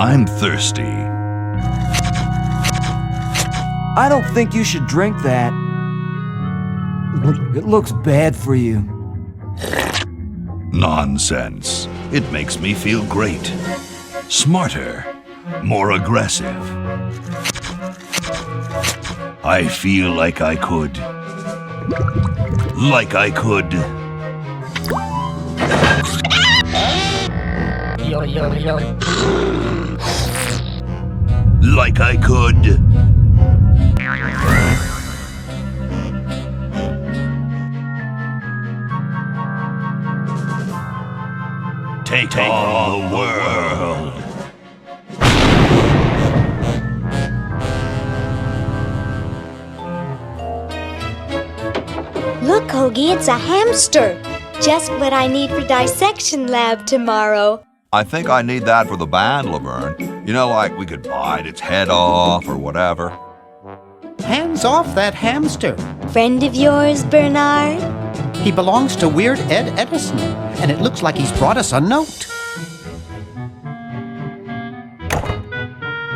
I'm thirsty. I don't think you should drink that. It looks bad for you. Nonsense. It makes me feel great. Smarter. More aggressive. I feel like I could. Like I could. Like I could. Take on the world. Look, Hoagie, it's a hamster. Just what I need for dissection lab tomorrow. I think I need that for the band, Laverne. You know, like we could bite its head off or whatever. Hands off that hamster. Friend of yours, Bernard? He belongs to Weird Ed Edison, and it looks like he's brought us a note.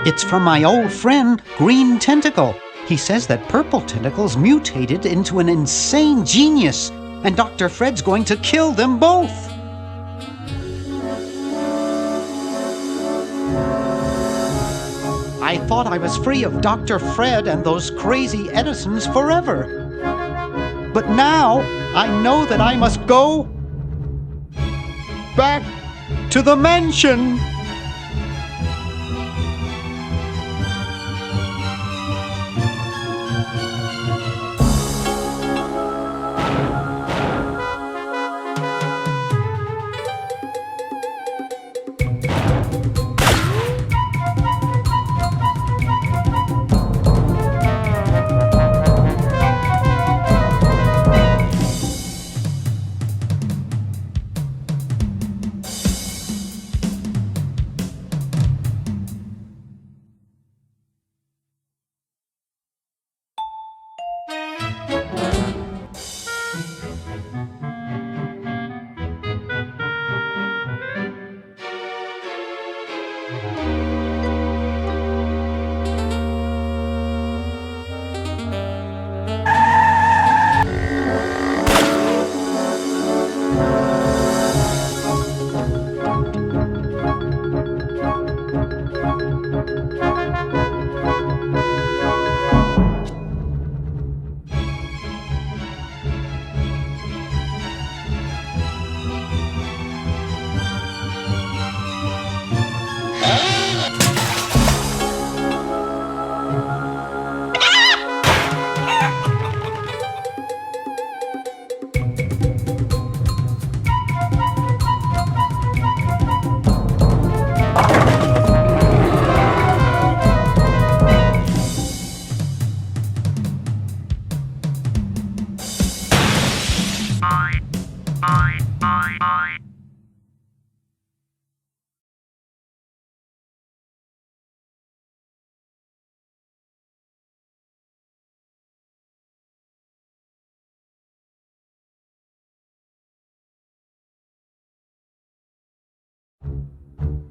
It's from my old friend, Green Tentacle. He says that Purple Tentacle's mutated into an insane genius, and Dr. Fred's going to kill them both. I thought I was free of Dr. Fred and those crazy Edisons forever. But now I know that I must go back to the mansion.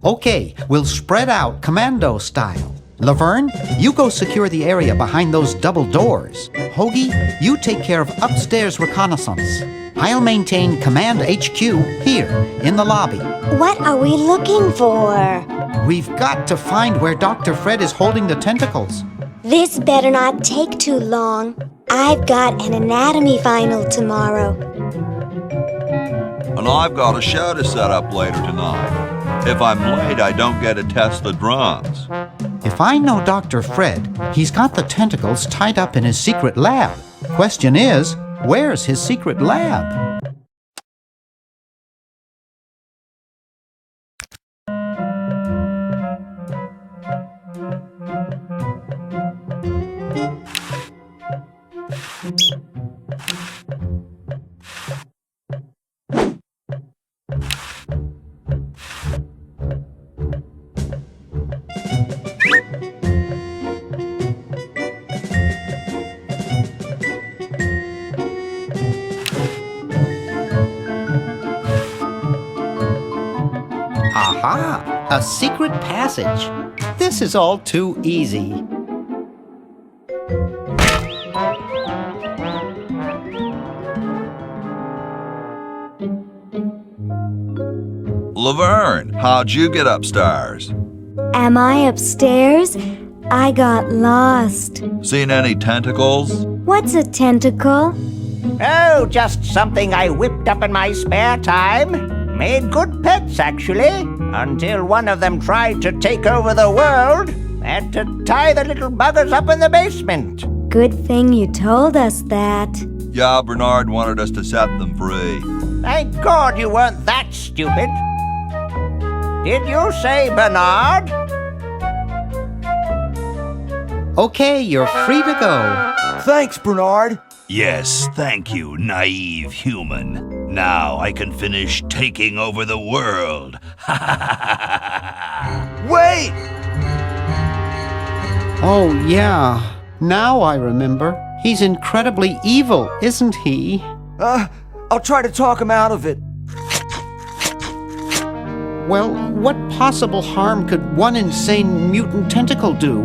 Okay, we'll spread out commando style. Laverne, you go secure the area behind those double doors. Hoagie, you take care of upstairs reconnaissance. I'll maintain Command HQ here, in the lobby. What are we looking for? We've got to find where Dr. Fred is holding the tentacles. This better not take too long. I've got an anatomy final tomorrow. And I've got a show to set up later tonight. If I'm late, I don't get to test the drums. If I know Dr. Fred, he's got the tentacles tied up in his secret lab. Question is, where's his secret lab? A secret passage? This is all too easy. Laverne, how'd you get upstairs? Am I upstairs? I got lost. Seen any tentacles? What's a tentacle? Oh, just something I whipped up in my spare time. Made good pets, actually, until one of them tried to take over the world. Had to tie the little buggers up in the basement. Good thing you told us that. Yeah, Bernard wanted us to set them free. Thank God you weren't that stupid. Did you say Bernard? Okay, you're free to go. Thanks, Bernard. Yes, thank you, naive human. Now I can finish taking over the world. Wait! Oh, yeah. Now I remember. He's incredibly evil, isn't he? I'll try to talk him out of it. Well, what possible harm could one insane mutant tentacle do?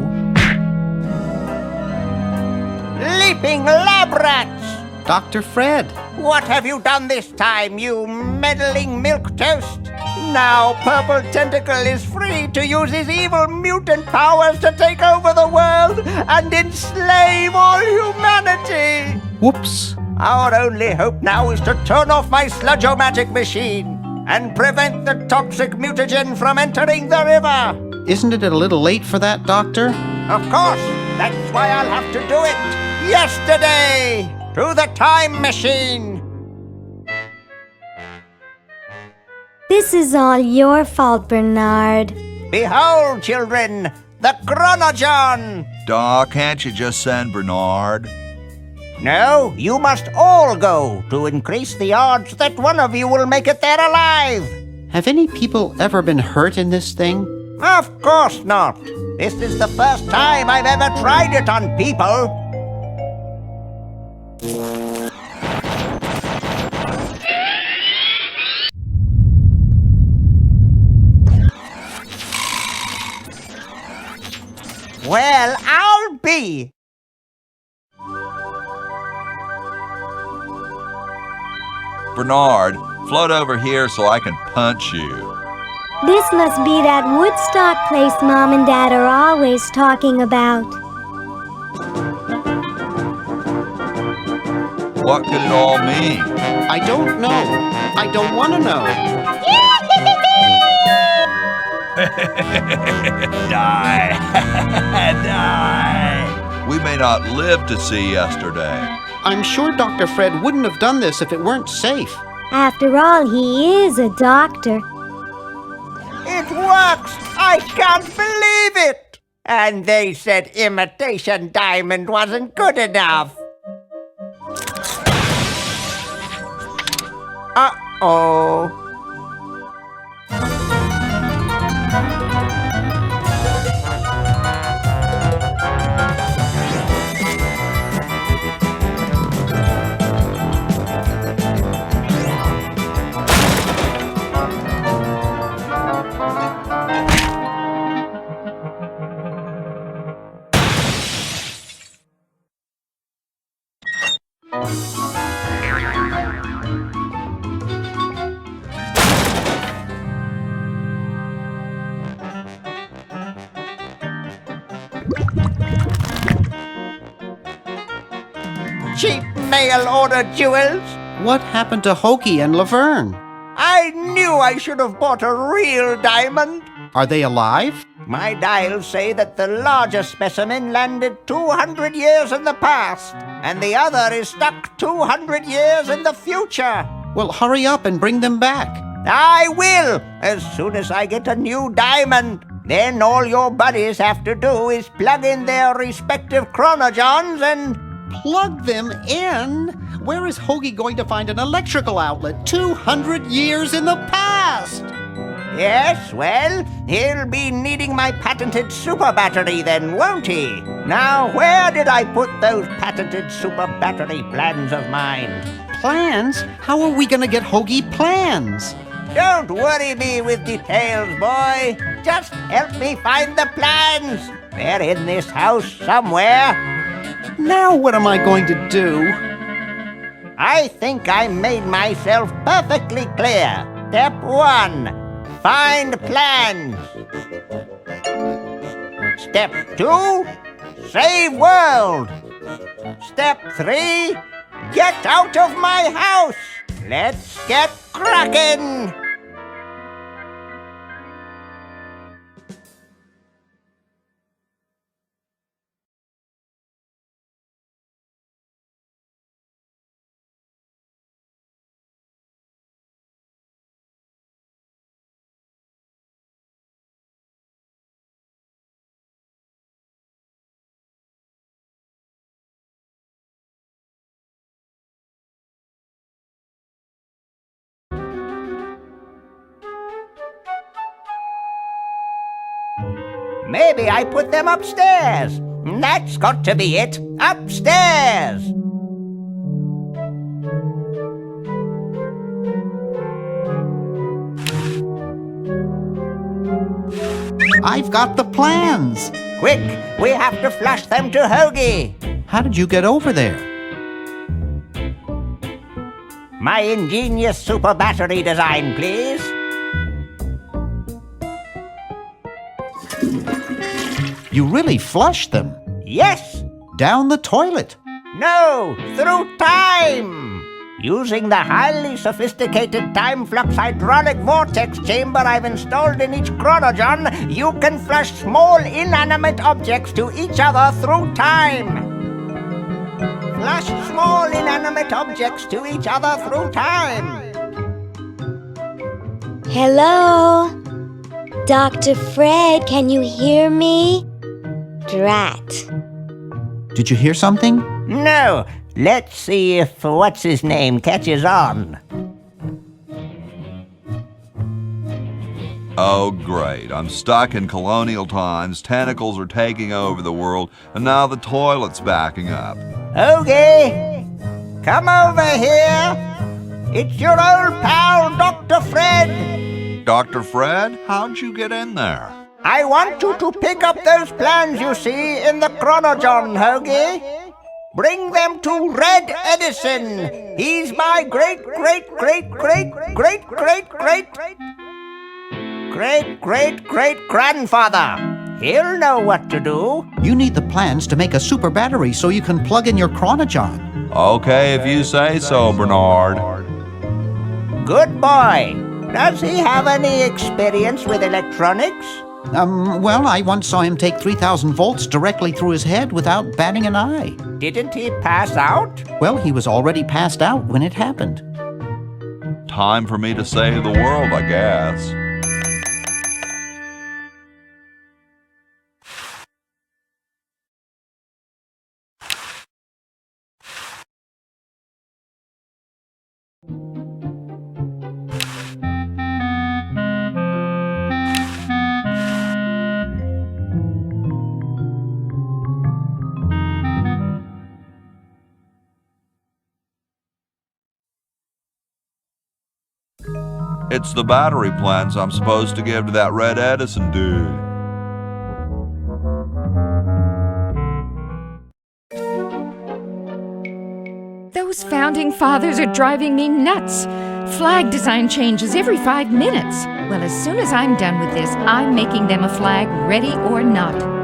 Leaping lab rats! Dr. Fred. What have you done this time, you meddling milquetoast? Now Purple Tentacle is free to use his evil mutant powers to take over the world and enslave all humanity! Whoops. Our only hope now is to turn off my sludge-o-magic machine and prevent the toxic mutagen from entering the river. Isn't it a little late for that, Doctor? Of course, that's why I'll have to do it yesterday through the time machine. This is all your fault, Bernard. Behold, children, the Chronogon. Doc, can't you just send Bernard? No, you must all go to increase the odds that one of you will make it there alive. Have any people ever been hurt in this thing? Of course not. This is the first time I've ever tried it on people. Well, I'll be. Bernard, float over here so I can punch you. This must be that Woodstock place Mom and Dad are always talking about. What could it all mean? I don't know. I don't want to know. Die! Die! We may not live to see yesterday. I'm sure Dr. Fred wouldn't have done this if it weren't safe. After all, he is a doctor. It works! I can't believe it! And they said imitation diamond wasn't good enough. Uh-oh. Cheap mail-order jewels. What happened to Hoagie and Laverne? I knew I should have bought a real diamond. Are they alive? My dials say that the larger specimen landed 200 years in the past, and the other is stuck 200 years in the future. Well, hurry up and bring them back. I will, as soon as I get a new diamond. Then all your buddies have to do is plug in their respective chronogons and... Plug them in? Where is Hoagie going to find an electrical outlet 200 years in the past? Yes, well, he'll be needing my patented super battery then, won't he? Now, where did I put those patented super battery plans of mine? Plans? How are we going to get Hoagie plans? Don't worry me with details, boy. just help me find the plans. They're in this house somewhere. Now what am I going to do? I think I made myself perfectly clear. Step 1, find plans. Step 2, save world. Step 3, get out of my house. Let's get cracking. Maybe I put them upstairs. That's got to be it. Upstairs. I've got the plans. Quick, we have to flush them to Hoagie. How did you get over there? My ingenious super battery design, please. You really flushed them. Yes. Down the toilet. No, through time. Using the highly sophisticated time flux hydraulic vortex chamber I've installed in each chronogon, you can flush small inanimate objects to each other through time. Flush small inanimate objects to each other through time. Hello? Dr. Fred, can you hear me? Drat. Did you hear something? No. Let's see if what's-his-name catches on. Oh, great. I'm stuck in colonial times, tentacles are taking over the world, and now the toilet's backing up. Okay, come over here. It's your old pal, Dr. Fred. Dr. Fred, how'd you get in there? I want you to pick up those plans you see in the chronogon, Hoagie. Bring them to Ned Edison. He's my great-great-great-great-great-great-great-great-grandfather. He'll know what to do. You need the plans to make a super battery so you can plug in your chronogon. Okay, if you say so, Bernard. Good boy. Does he have any experience with electronics? Well, I once saw him take 3,000 volts directly through his head without batting an eye. Didn't he pass out? Well, he was already passed out when it happened. Time for me to save the world, I guess. It's the battery plans I'm supposed to give to that Ned Edison dude. Those founding fathers are driving me nuts. Flag design changes every 5 minutes. Well, as soon as I'm done with this, I'm making them a flag, ready or not.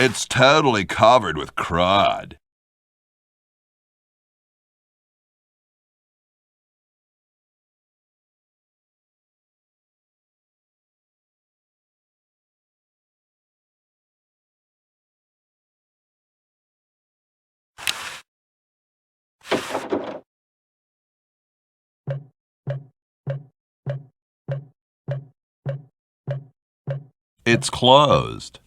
It's totally covered with crud. It's closed.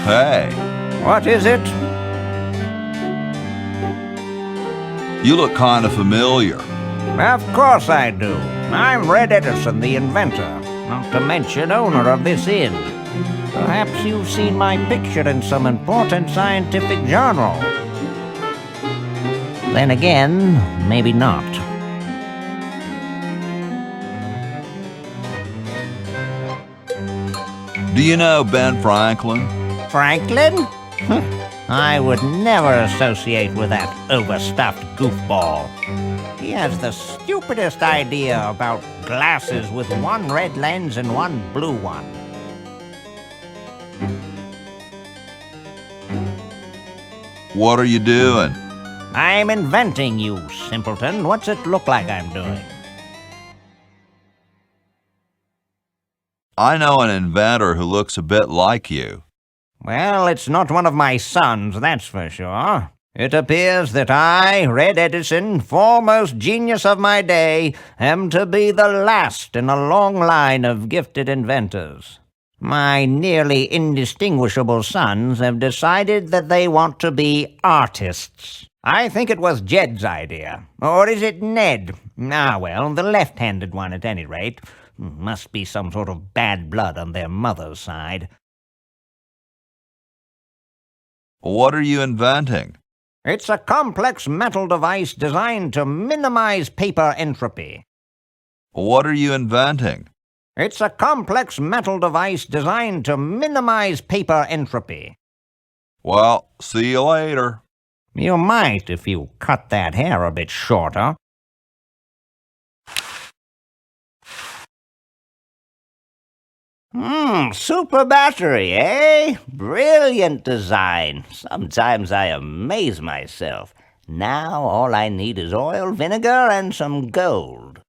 Hey, What is it? you look kind of familiar. Of course I do. I'm Red Edison, the inventor, not to mention owner of this inn. Perhaps you've seen my picture in some important scientific journal. Then again, maybe not. Do you know Ben Franklin? Franklin? I would never associate with that overstuffed goofball. He has the stupidest idea about glasses with one red lens and one blue one. What are you doing? I'm inventing, you simpleton. What's it look like I'm doing? I know an inventor who looks a bit like you. Well, it's not one of my sons, that's for sure. It appears that I, Red Edison, foremost genius of my day, am to be the last in a long line of gifted inventors. My nearly indistinguishable sons have decided that they want to be artists. I think it was Jed's idea. Or is it Ned? Ah, well, the left-handed one at any rate. Must be some sort of bad blood on their mother's side. What are you inventing? It's a complex metal device designed to minimize paper entropy. What are you inventing? It's a complex metal device designed to minimize paper entropy. Well, see you later. You might if you cut that hair a bit shorter. Super battery, eh? Brilliant design. Sometimes I amaze myself. Now all I need is oil, vinegar, and some gold.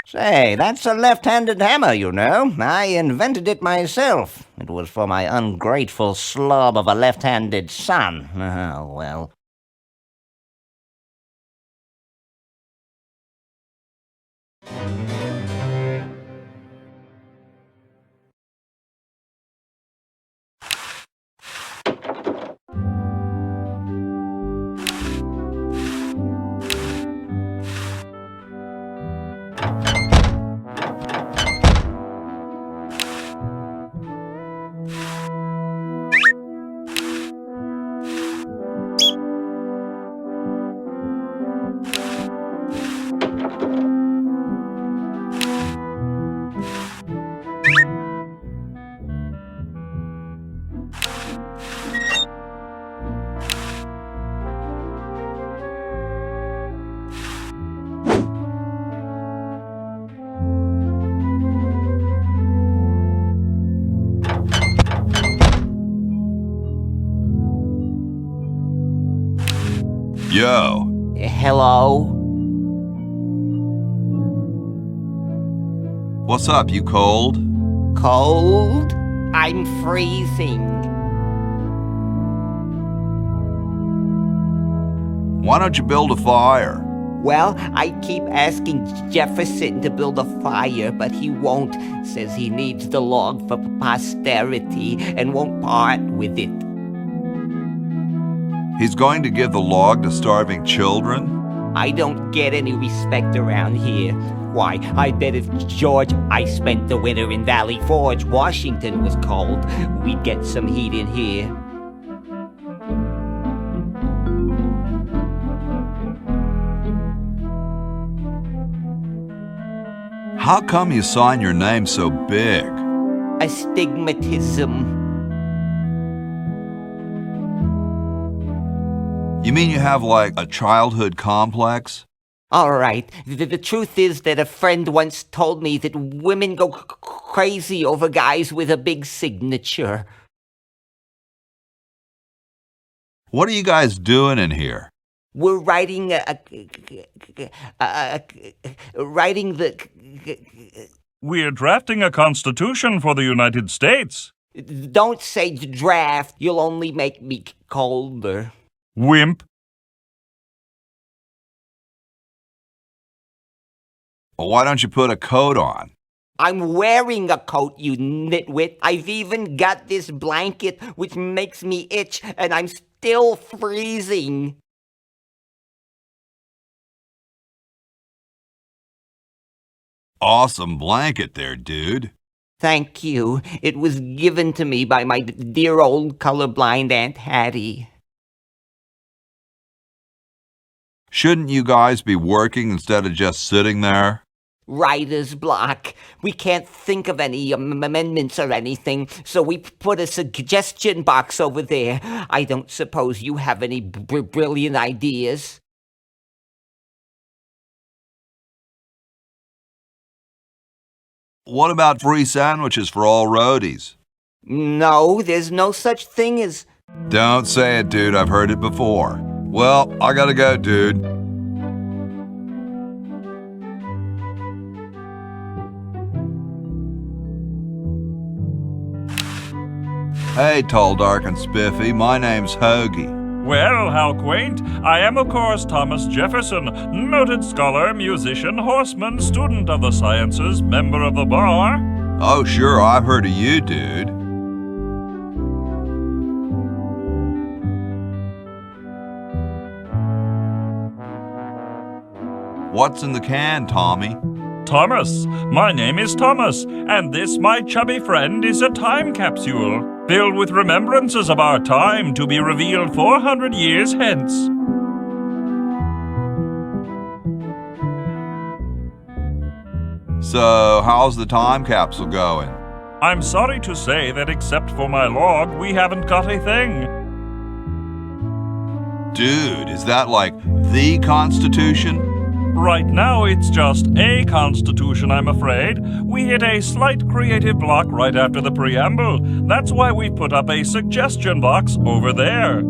Say, that's a left-handed hammer, you know. I invented it myself. It was for my ungrateful slob of a left-handed son. Oh, well. Yo, Hello? what's up, you cold? Cold? I'm freezing. Why don't you build a fire? Well, I keep asking Jefferson to build a fire, but he won't. Says he needs the log for posterity and won't part with it. He's going to give the log to starving children? I don't get any respect around here. Why, I bet if George I spent the winter in Valley Forge, Washington was cold, we'd get some heat in here. How come you sign your name so big? Astigmatism. You mean you have like a childhood complex? All right. The truth is that a friend once told me that women go crazy over guys with a big signature. What are you guys doing in here? We're writing writing the... We're drafting a constitution for the United States. Don't say draft. You'll only make me colder. Wimp. Well, why don't you put a coat on? I'm wearing a coat, you nitwit. I've even got this blanket, which makes me itch, and I'm still freezing. Awesome blanket there, dude. Thank you. It was given to me by my dear old colorblind Aunt Hattie. Shouldn't you guys be working instead of just sitting there? Writer's block. We can't think of any amendments or anything, so we put a suggestion box over there. I don't suppose you have any brilliant ideas? What about free sandwiches for all roadies? No, there's no such thing as... Don't say it, dude. I've heard it before. Well, I gotta go, dude. Hey, tall, dark, and spiffy. My name's Hoagie. Well, how quaint. I am, of course, Thomas Jefferson, noted scholar, musician, horseman, student of the sciences, member of the bar. Oh, sure, I've heard of you, dude. What's in the can, Tommy? Thomas. My name is Thomas, and this, my chubby friend, is a time capsule, filled with remembrances of our time to be revealed 400 years hence. So, how's the time capsule going? I'm sorry to say that except for my log, we haven't got a thing. Dude, is that like the Constitution? Right now, it's just a constitution, I'm afraid. We hit a slight creative block right after the preamble. That's why we put up a suggestion box over there.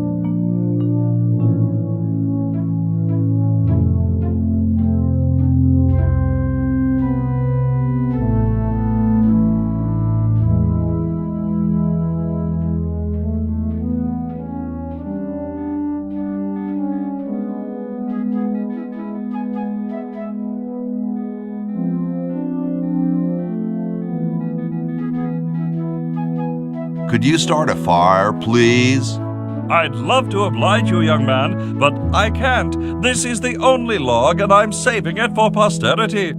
Could you start a fire, please? I'd love to oblige you, young man, but I can't. This is the only log, and I'm saving it for posterity.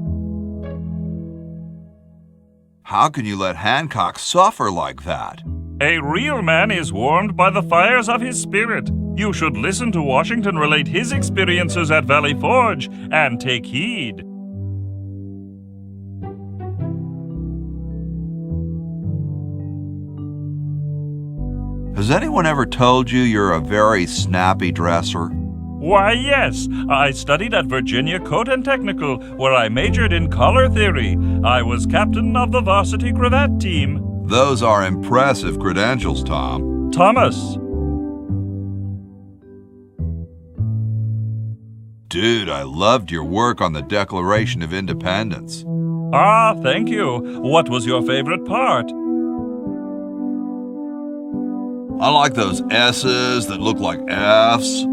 How can you let Hancock suffer like that? A real man is warmed by the fires of his spirit. You should listen to Washington relate his experiences at Valley Forge and take heed. Has anyone ever told you you're a very snappy dresser? Why, yes. I studied at Virginia Coat and Technical, where I majored in color theory. I was captain of the varsity cravat team. Those are impressive credentials, Tom. Thomas. Dude, I loved your work on the Declaration of Independence. Ah, thank you. What was your favorite part? I like those S's that look like F's.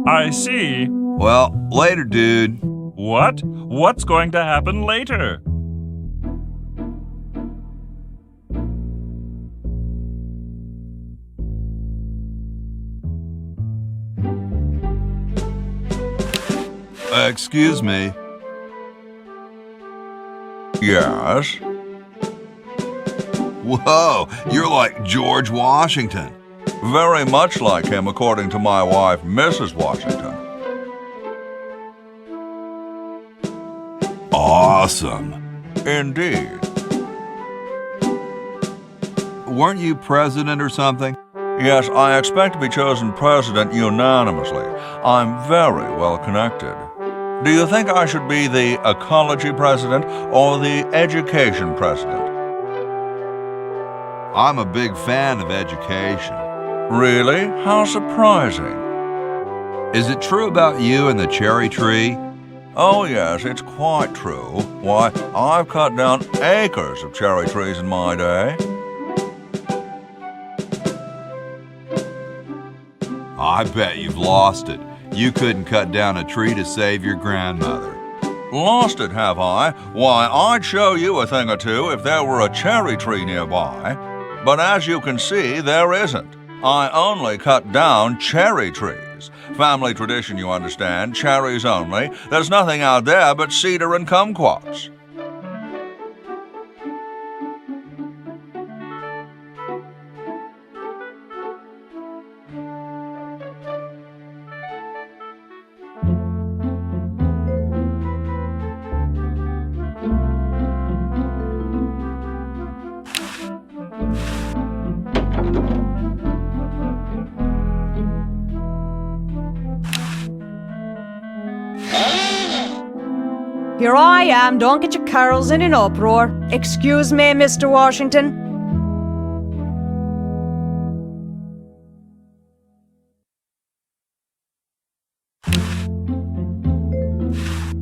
I see. Well, later, dude. What? What's going to happen later? Excuse me. Yes? Whoa, you're like George Washington. Very much like him, according to my wife, Mrs. Washington. Awesome. Indeed. Weren't you president or something? Yes, I expect to be chosen president unanimously. I'm very well connected. Do you think I should be the ecology president or the education president? I'm a big fan of education. Really? How surprising. Is it true about you and the cherry tree? Oh, yes, it's quite true. Why, I've cut down acres of cherry trees in my day. I bet you've lost it. You couldn't cut down a tree to save your grandmother. Lost it, have I? Why, I'd show you a thing or two if there were a cherry tree nearby. But as you can see, there isn't. I only cut down cherry trees. Family tradition, you understand, cherries only. There's nothing out there but cedar and kumquats. Here I am, don't get your carols in an uproar. Excuse me, Mr. Washington.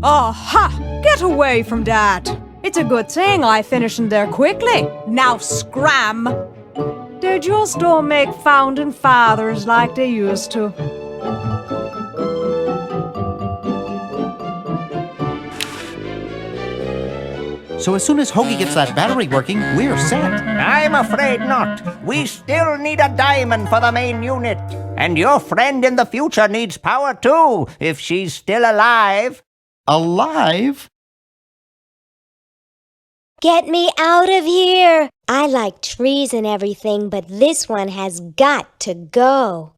Aha! Get away from that! It's a good thing I finished in there quickly. Now scram! They just don't make founding fathers like they used to. So as soon as Hoagie gets that battery working, we're set. I'm afraid not. We still need a diamond for the main unit. And your friend in the future needs power too, if she's still alive. Alive? Get me out of here! I like trees and everything, but this one has got to go.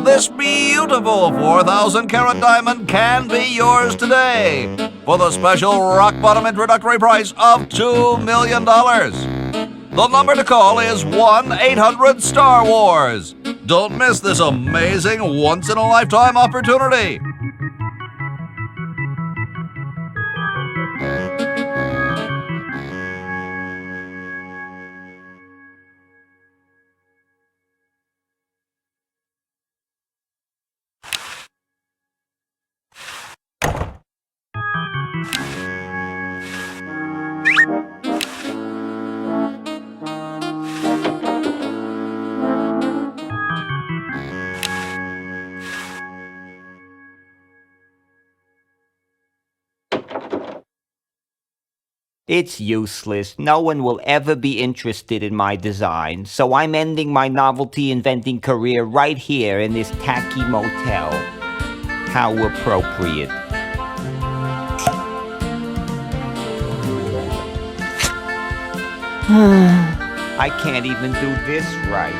This beautiful 4,000-carat diamond can be yours today for the special rock-bottom introductory price of $2 million. The number to call is 1-800-STAR-WARS. Don't miss this amazing once-in-a-lifetime opportunity. It's useless. No one will ever be interested in my design, so I'm ending my novelty inventing career right here in this tacky motel. How appropriate. I can't even do this right.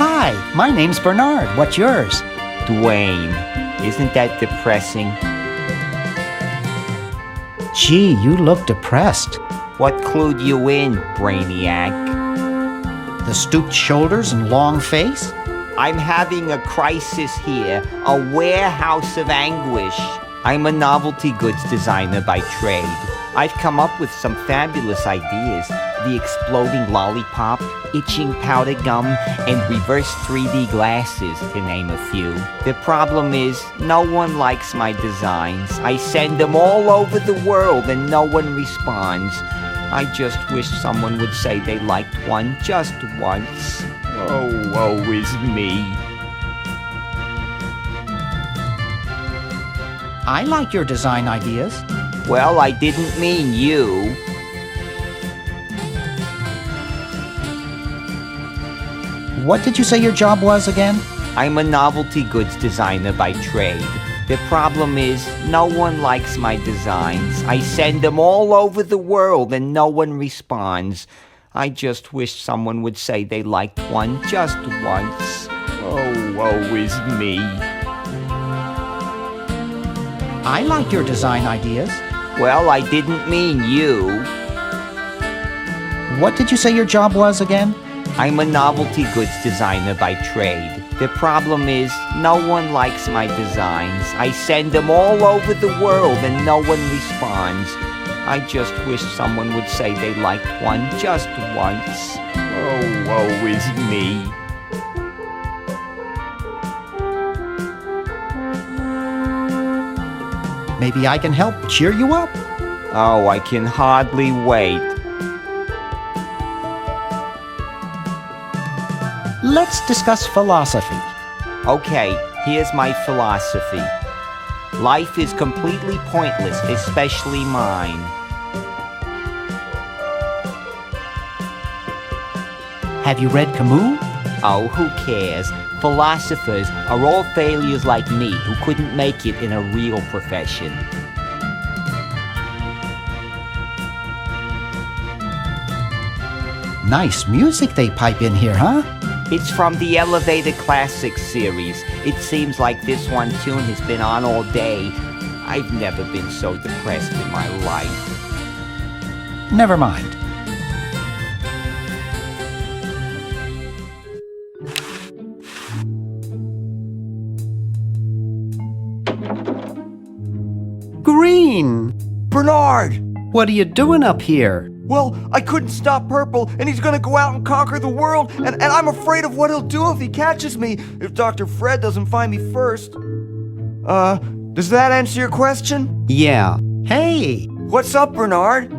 Hi, my name's Bernard. What's yours? Dwayne, isn't that depressing? Gee, you look depressed. What clued you in, Brainiac? The stooped shoulders and long face? I'm having a crisis here, a warehouse of anguish. I'm a novelty goods designer by trade. I've come up with some fabulous ideas. The exploding lollipop, itching powder gum, and reverse 3D glasses, to name a few. The problem is, no one likes my designs. I send them all over the world and no one responds. I just wish someone would say they liked one just once. Oh, woe is me. I like your design ideas. Well, I didn't mean you. What did you say your job was again? I'm a novelty goods designer by trade. The problem is, no one likes my designs. I send them all over the world and no one responds. I just wish someone would say they liked one just once. Oh, woe is me. I like your design ideas. Well, I didn't mean you. What did you say your job was again? I'm a novelty goods designer by trade. The problem is, no one likes my designs. I send them all over the world and no one responds. I just wish someone would say they liked one just once. Oh, woe is me. Maybe I can help cheer you up. Oh, I can hardly wait. Let's discuss philosophy. Okay, here's my philosophy. Life is completely pointless, especially mine. Have you read Camus? Oh, who cares? Philosophers are all failures like me who couldn't make it in a real profession. Nice music they pipe in here, huh? It's from the Elevator Classics series. It seems like this one tune has been on all day. I've never been so depressed in my life. Never mind. Green! Bernard! What are you doing up here? Well, I couldn't stop Purple, and he's gonna go out and conquer the world, and I'm afraid of what he'll do if he catches me, if Dr. Fred doesn't find me first. Does that answer your question? Yeah. Hey! What's up, Bernard?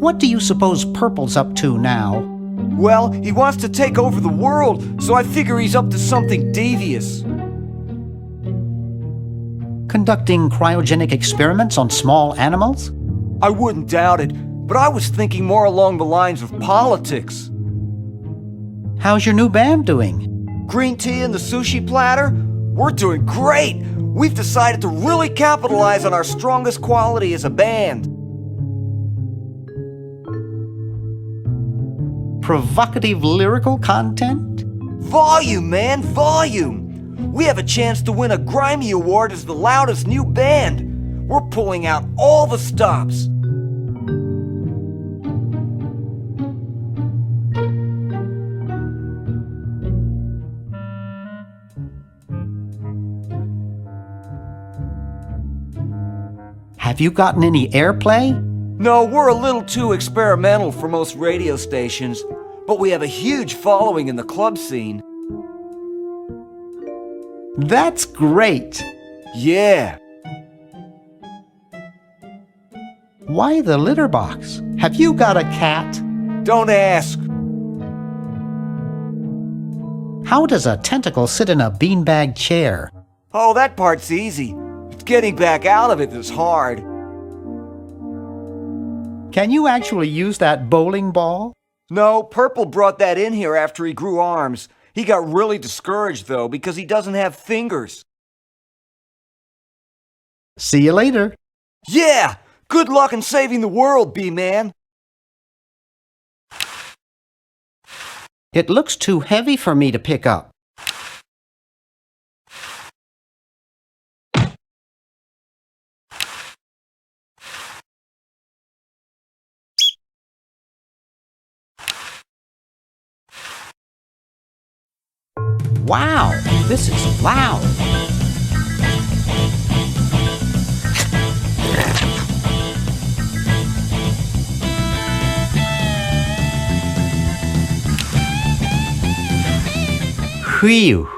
What do you suppose Purple's up to now? Well, he wants to take over the world, so I figure he's up to something devious. Conducting cryogenic experiments on small animals? I wouldn't doubt it, but I was thinking more along the lines of politics. How's your new band doing? Green tea and the sushi platter? We're doing great! We've decided to really capitalize on our strongest quality as a band. Provocative lyrical content? Volume, man, volume! We have a chance to win a Grimey Award as the loudest new band. We're pulling out all the stops. Have you gotten any airplay? No, we're a little too experimental for most radio stations, but we have a huge following in the club scene. That's great! Yeah. Why the litter box? Have you got a cat? Don't ask. How does a tentacle sit in a beanbag chair? Oh, that part's easy. It's getting back out of it that's hard. Can you actually use that bowling ball? No, Purple brought that in here after he grew arms. He got really discouraged, though, because he doesn't have fingers. See you later. Yeah! Good luck in saving the world, B-Man. It looks too heavy for me to pick up. Wow, this is loud. Whew.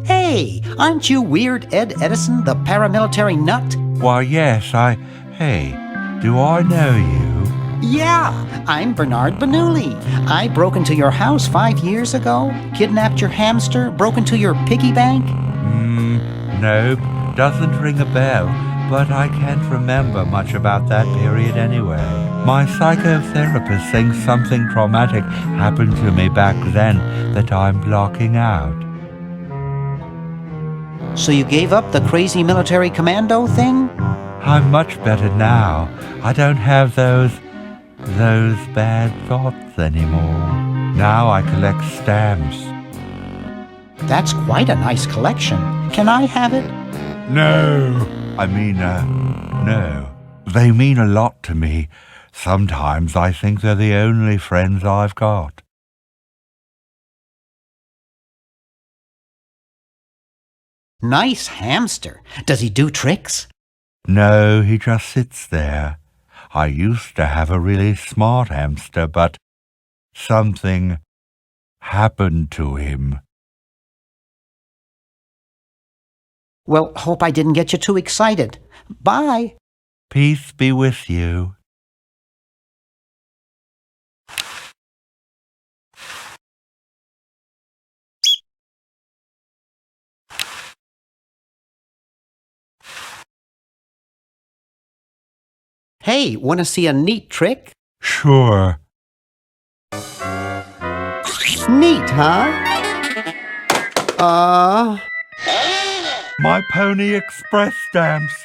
Hey, aren't you Weird Ed Edison, the paramilitary nut? Why, yes, Hey, do I know you? Yeah, I'm Bernard Bernoulli. I broke into your house 5 years ago, kidnapped your hamster, broke into your piggy bank. Nope, doesn't ring a bell. But I can't remember much about that period anyway. My psychotherapist thinks something traumatic happened to me back then that I'm blocking out. So you gave up the crazy military commando thing? I'm much better now. I don't have those bad thoughts anymore. Now I collect stamps. That's quite a nice collection. Can I have it? No. No. They mean a lot to me. Sometimes I think they're the only friends I've got. Nice hamster. Does he do tricks? No, he just sits there. I used to have a really smart hamster, but something happened to him. Well, hope I didn't get you too excited. Bye. Peace be with you. Hey, want to see a neat trick? Sure. Neat, huh? My Pony Express stamps.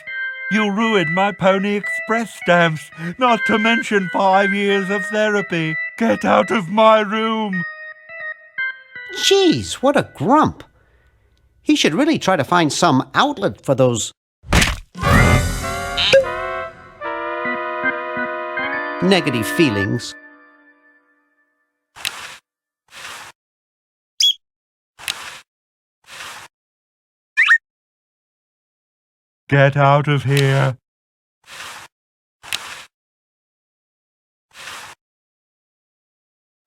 You ruined my Pony Express stamps, not to mention 5 years of therapy. Get out of my room. Geez, what a grump. He should really try to find some outlet for those negative feelings. Get out of here.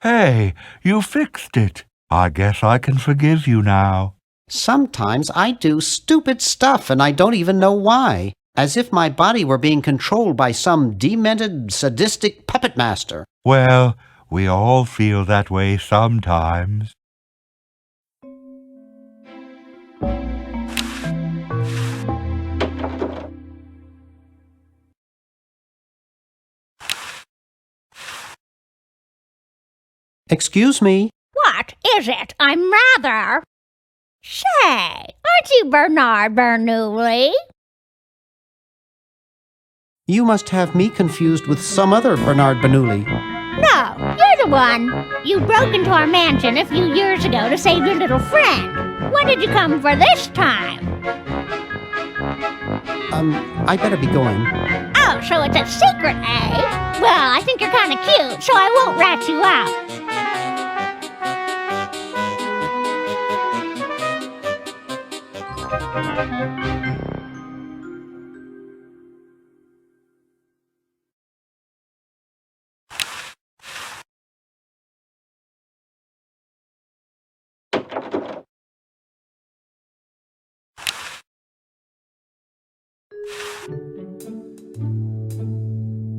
Hey, you fixed it. I guess I can forgive you now. Sometimes I do stupid stuff and I don't even know why. As if my body were being controlled by some demented, sadistic puppet master. Well, we all feel that way sometimes. Excuse me? What is it? I'm rather... Say, aren't you Bernard Bernoulli? You must have me confused with some other Bernard Bernoulli. No, you're the one. You broke into our mansion a few years ago to save your little friend. What did you come for this time? I better be going. Oh, so it's a secret, eh? Well, I think you're kind of cute, so I won't rat you out.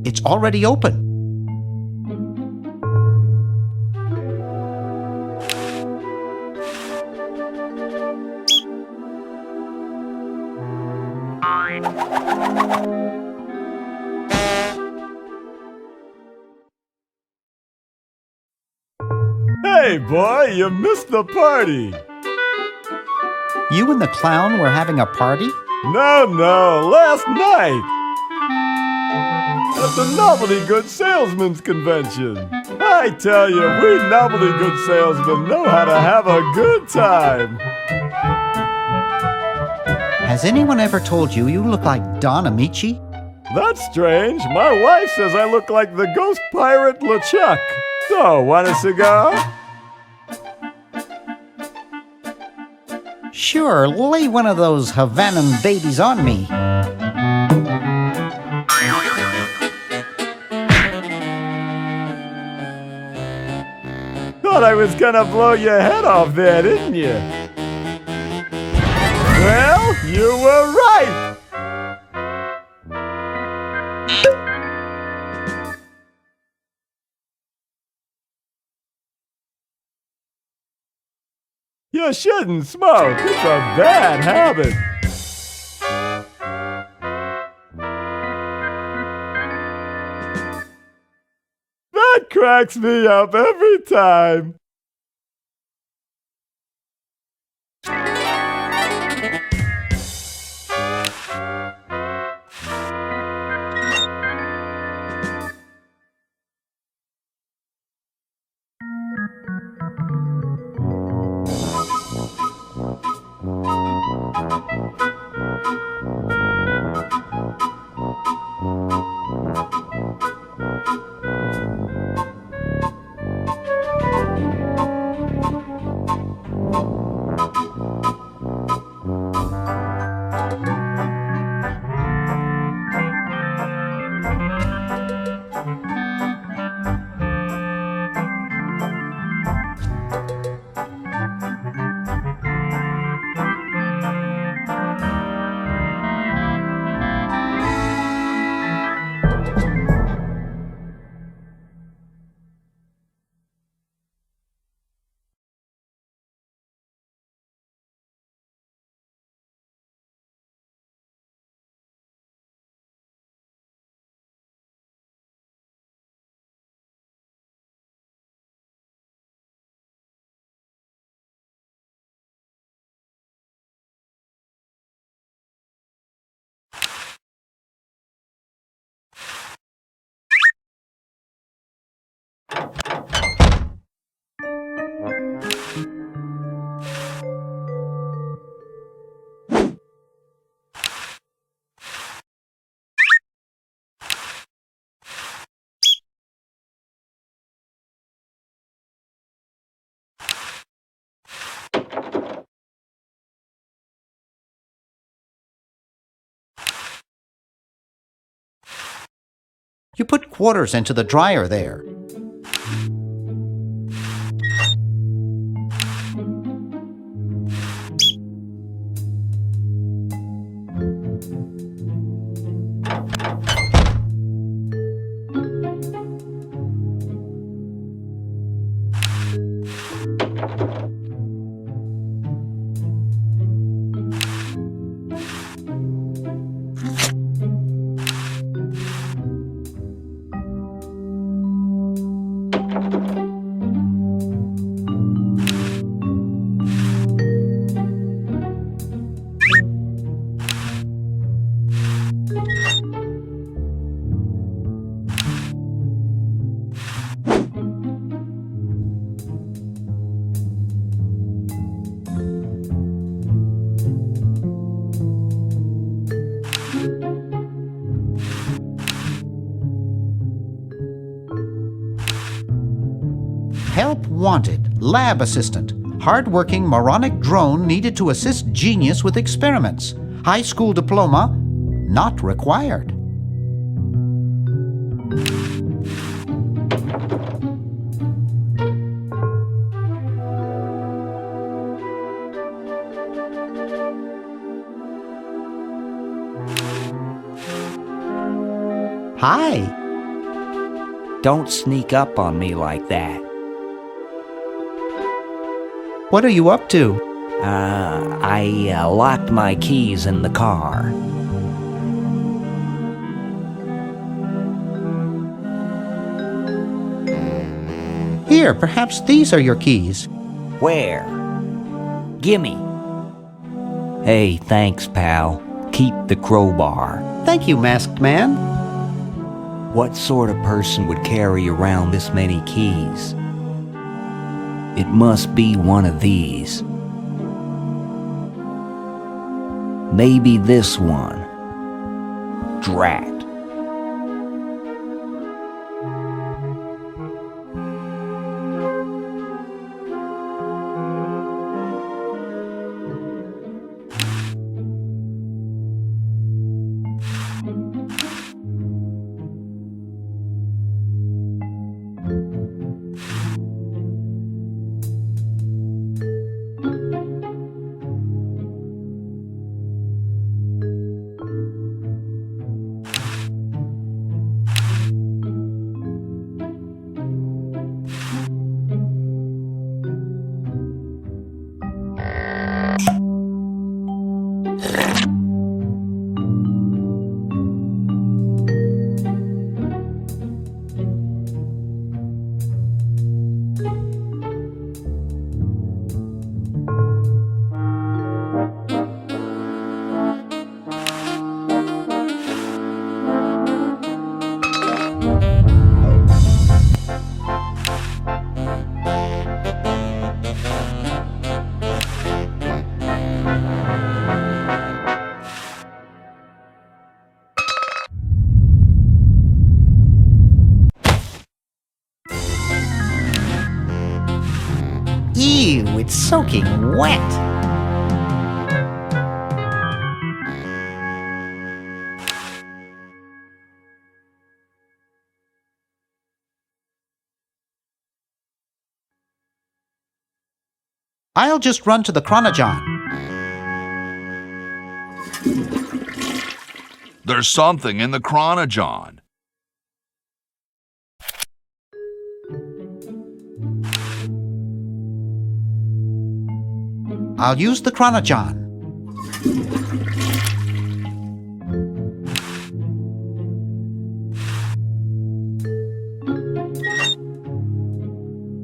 It's already open. Hey, boy, you missed the party. You and the clown were having a party? No, last night. At the Novelty Good Salesmen's Convention. I tell you, we Novelty Good Salesmen know how to have a good time. Has anyone ever told you you look like Don Amici? That's strange. My wife says I look like the ghost pirate LeChuck. So, want a cigar? Sure, lay one of those Havanan babies on me. Thought I was gonna blow your head off there, didn't you? Well, you were right! You shouldn't smoke. It's a bad habit. cracks me up every time. You put quarters into the dryer there. Help wanted. Lab assistant. Hard-working moronic drone needed to assist genius with experiments. High school diploma not required. Hi. Don't sneak up on me like that. What are you up to? I locked my keys in the car. Here, perhaps these are your keys. Where? Gimme. Hey, thanks, pal. Keep the crowbar. Thank you, masked man. What sort of person would carry around this many keys? It must be one of these. Maybe this one. Drat. soaking wet. I'll just run to the Chronogon. There's something in the Chronogon. I'll use the Chronogon.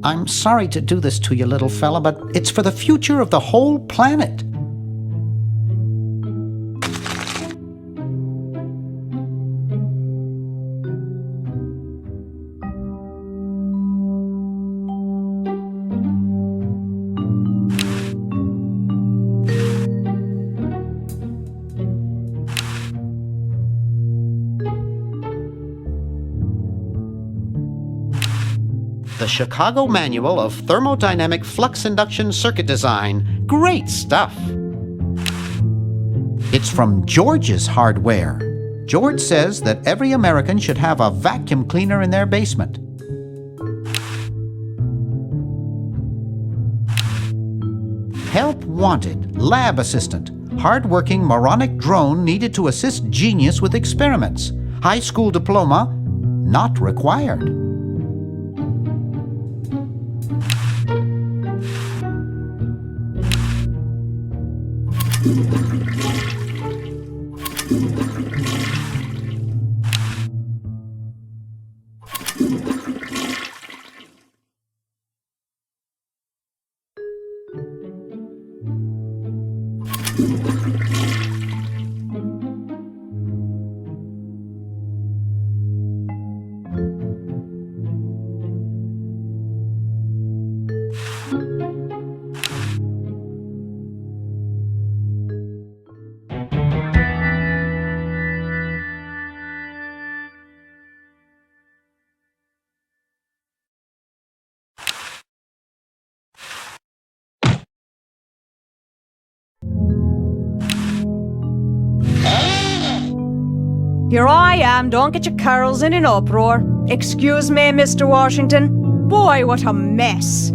I'm sorry to do this to you, little fella, but it's for the future of the whole planet. The Chicago Manual of Thermodynamic Flux Induction Circuit Design. Great stuff. It's from George's Hardware. George says that every American should have a vacuum cleaner in their basement. Help wanted. Lab assistant. Hardworking moronic drone needed to assist genius with experiments. High school diploma not required. Here I am, don't get your curls in an uproar. Excuse me, Mr. Washington. Boy, what a mess.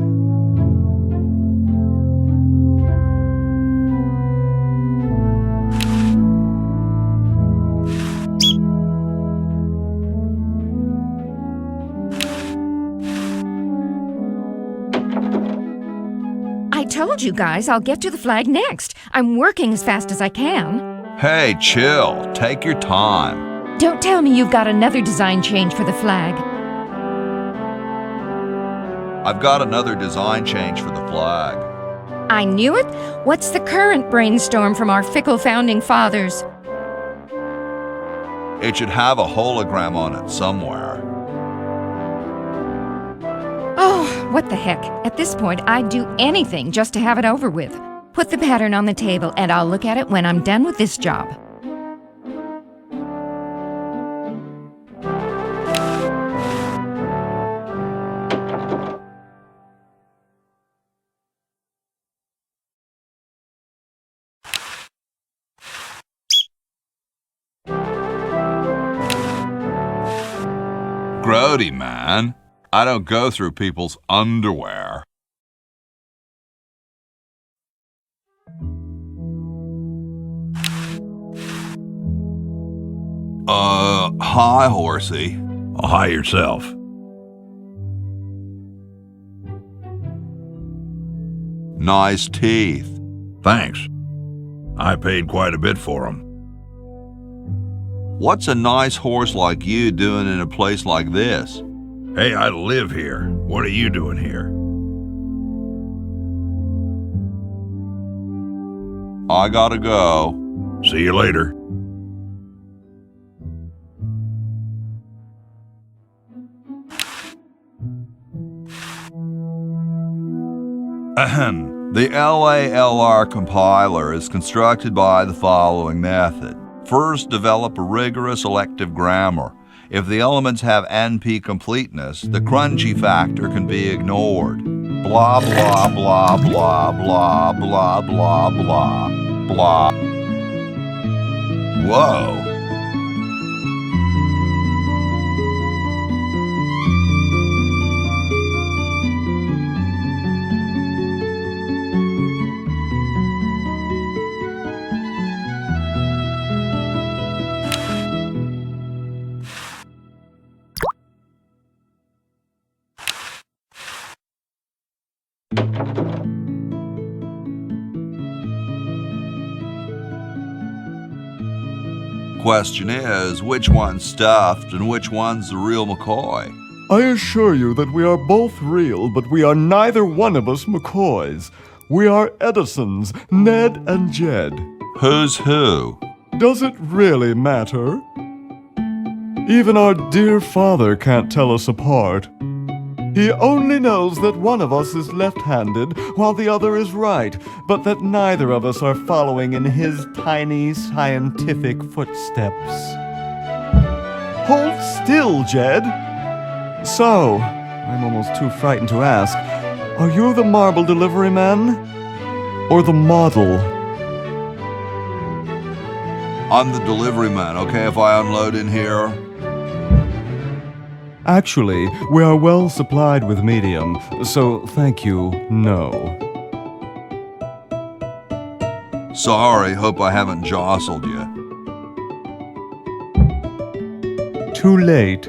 I told you guys I'll get to the flag next. I'm working as fast as I can. Hey, chill. Take your time. Don't tell me you've got another design change for the flag. I've got another design change for the flag. I knew it. What's the current brainstorm from our fickle founding fathers? It should have a hologram on it somewhere. Oh, what the heck. At this point, I'd do anything just to have it over with. Put the pattern on the table and I'll look at it when I'm done with this job. Grody, man. I don't go through people's underwear. Hi, horsey. Hi yourself. Nice teeth. Thanks. I paid quite a bit for them. What's a nice horse like you doing in a place like this? Hey, I live here. What are you doing here? I gotta go. See you later. Ahem. The LALR compiler is constructed by the following method. First, develop a rigorous elective grammar. If the elements have NP completeness, the crunchy factor can be ignored. Blah, blah, blah, blah, blah, blah, blah, blah, blah. Whoa. Question is, which one's stuffed and which one's the real McCoy? I assure you that we are both real, but we are neither one of us McCoys. We are Edisons, Ned and Jed. Who's who? Does it really matter? Even our dear father can't tell us apart. He only knows that one of us is left-handed while the other is right, but that neither of us are following in his tiny scientific footsteps. Hold still, Jed. So, I'm almost too frightened to ask, are you the marble delivery man? Or the model? I'm the delivery man, okay, if I unload in here? Actually, we are well supplied with medium, so thank you, no. Sorry, hope I haven't jostled you. Too late.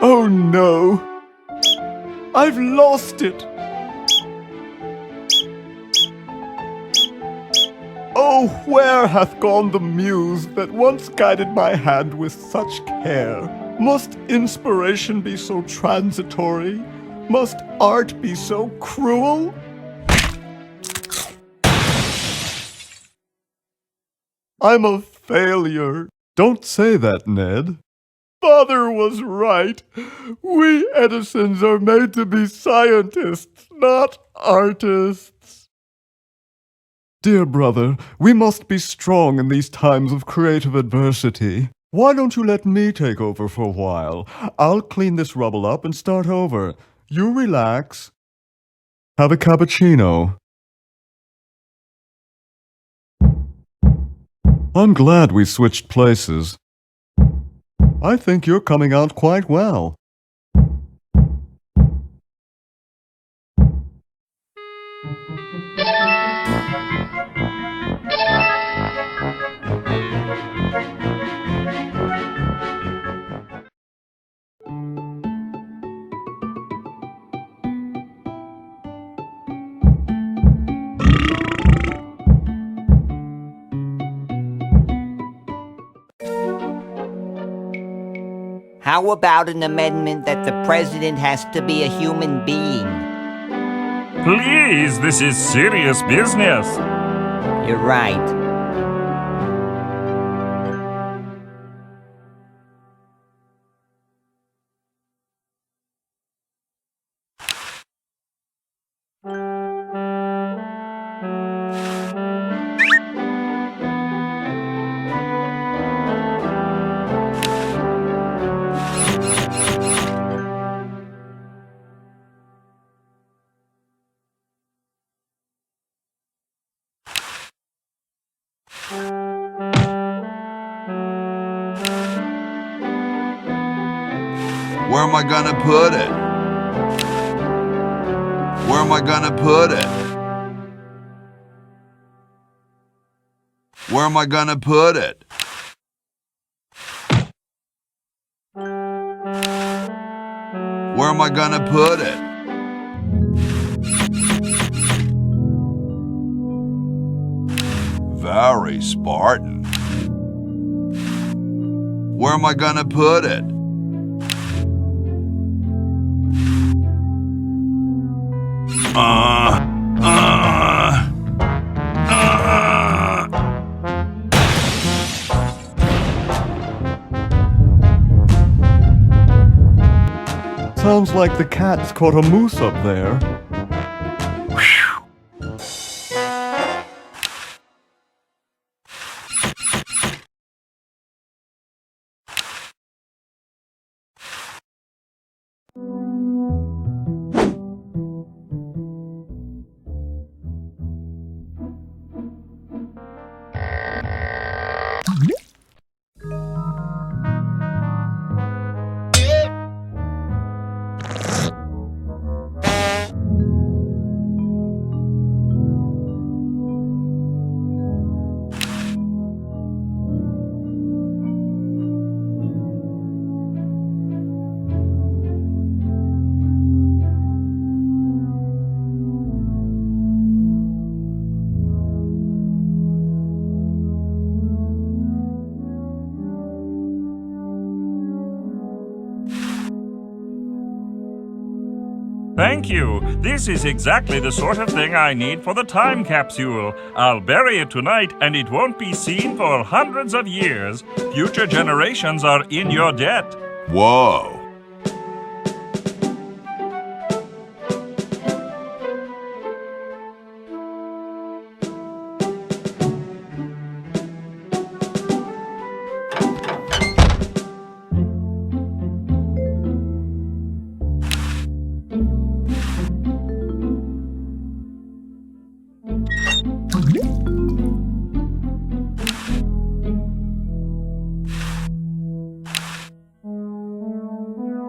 Oh no! I've lost it! Oh, where hath gone the muse that once guided my hand with such care? Must inspiration be so transitory? Must art be so cruel? I'm a failure. Don't say that, Ned. Father was right. We Edisons are made to be scientists, not artists. Dear brother, we must be strong in these times of creative adversity. Why don't you let me take over for a while? I'll clean this rubble up and start over. You relax. Have a cappuccino. I'm glad we switched places. I think you're coming out quite well. How about an amendment that the president has to be a human being? Please, this is serious business. You're right. Where am I gonna put it? Where am I gonna put it? Where am I gonna put it? Where am I gonna put it? Very Spartan. Where am I gonna put it? Sounds like the cat's caught a moose up there. Thank you. This is exactly the sort of thing I need for the time capsule. I'll bury it tonight, and it won't be seen for hundreds of years. Future generations are in your debt. Whoa.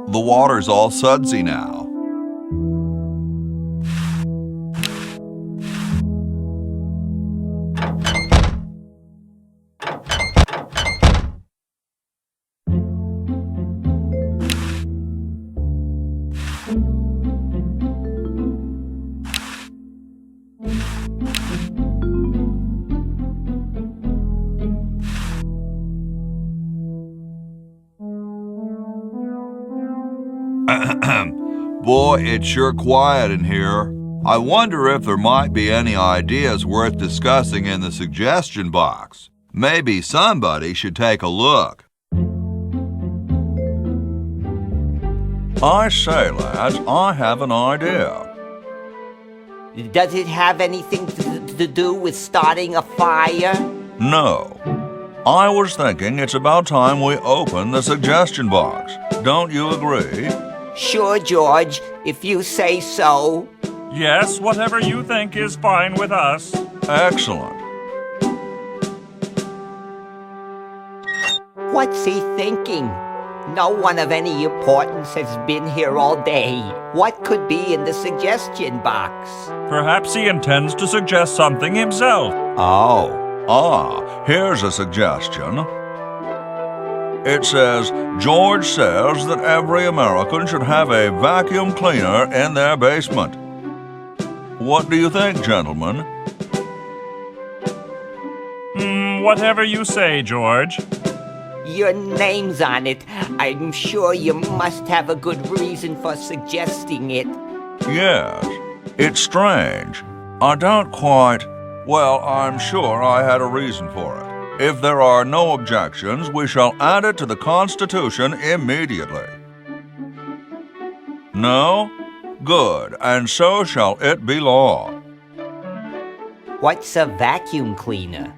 The water's all sudsy now. Boy, it's sure quiet in here. I wonder if there might be any ideas worth discussing in the suggestion box. Maybe somebody should take a look. I say, lads, I have an idea. Does it have anything to do with starting a fire? No. I was thinking it's about time we open the suggestion box. Don't you agree? Sure, George, if you say so. Yes, whatever you think is fine with us. Excellent. What's he thinking? No one of any importance has been here all day. What could be in the suggestion box? Perhaps he intends to suggest something himself. Here's a suggestion. It says, George says that every American should have a vacuum cleaner in their basement. What do you think, gentlemen? Whatever you say, George. Your name's on it. I'm sure you must have a good reason for suggesting it. Yes. It's strange. I don't quite... Well, I'm sure I had a reason for it. If there are no objections, we shall add it to the Constitution immediately. No? Good, and so shall it be law. What's a vacuum cleaner?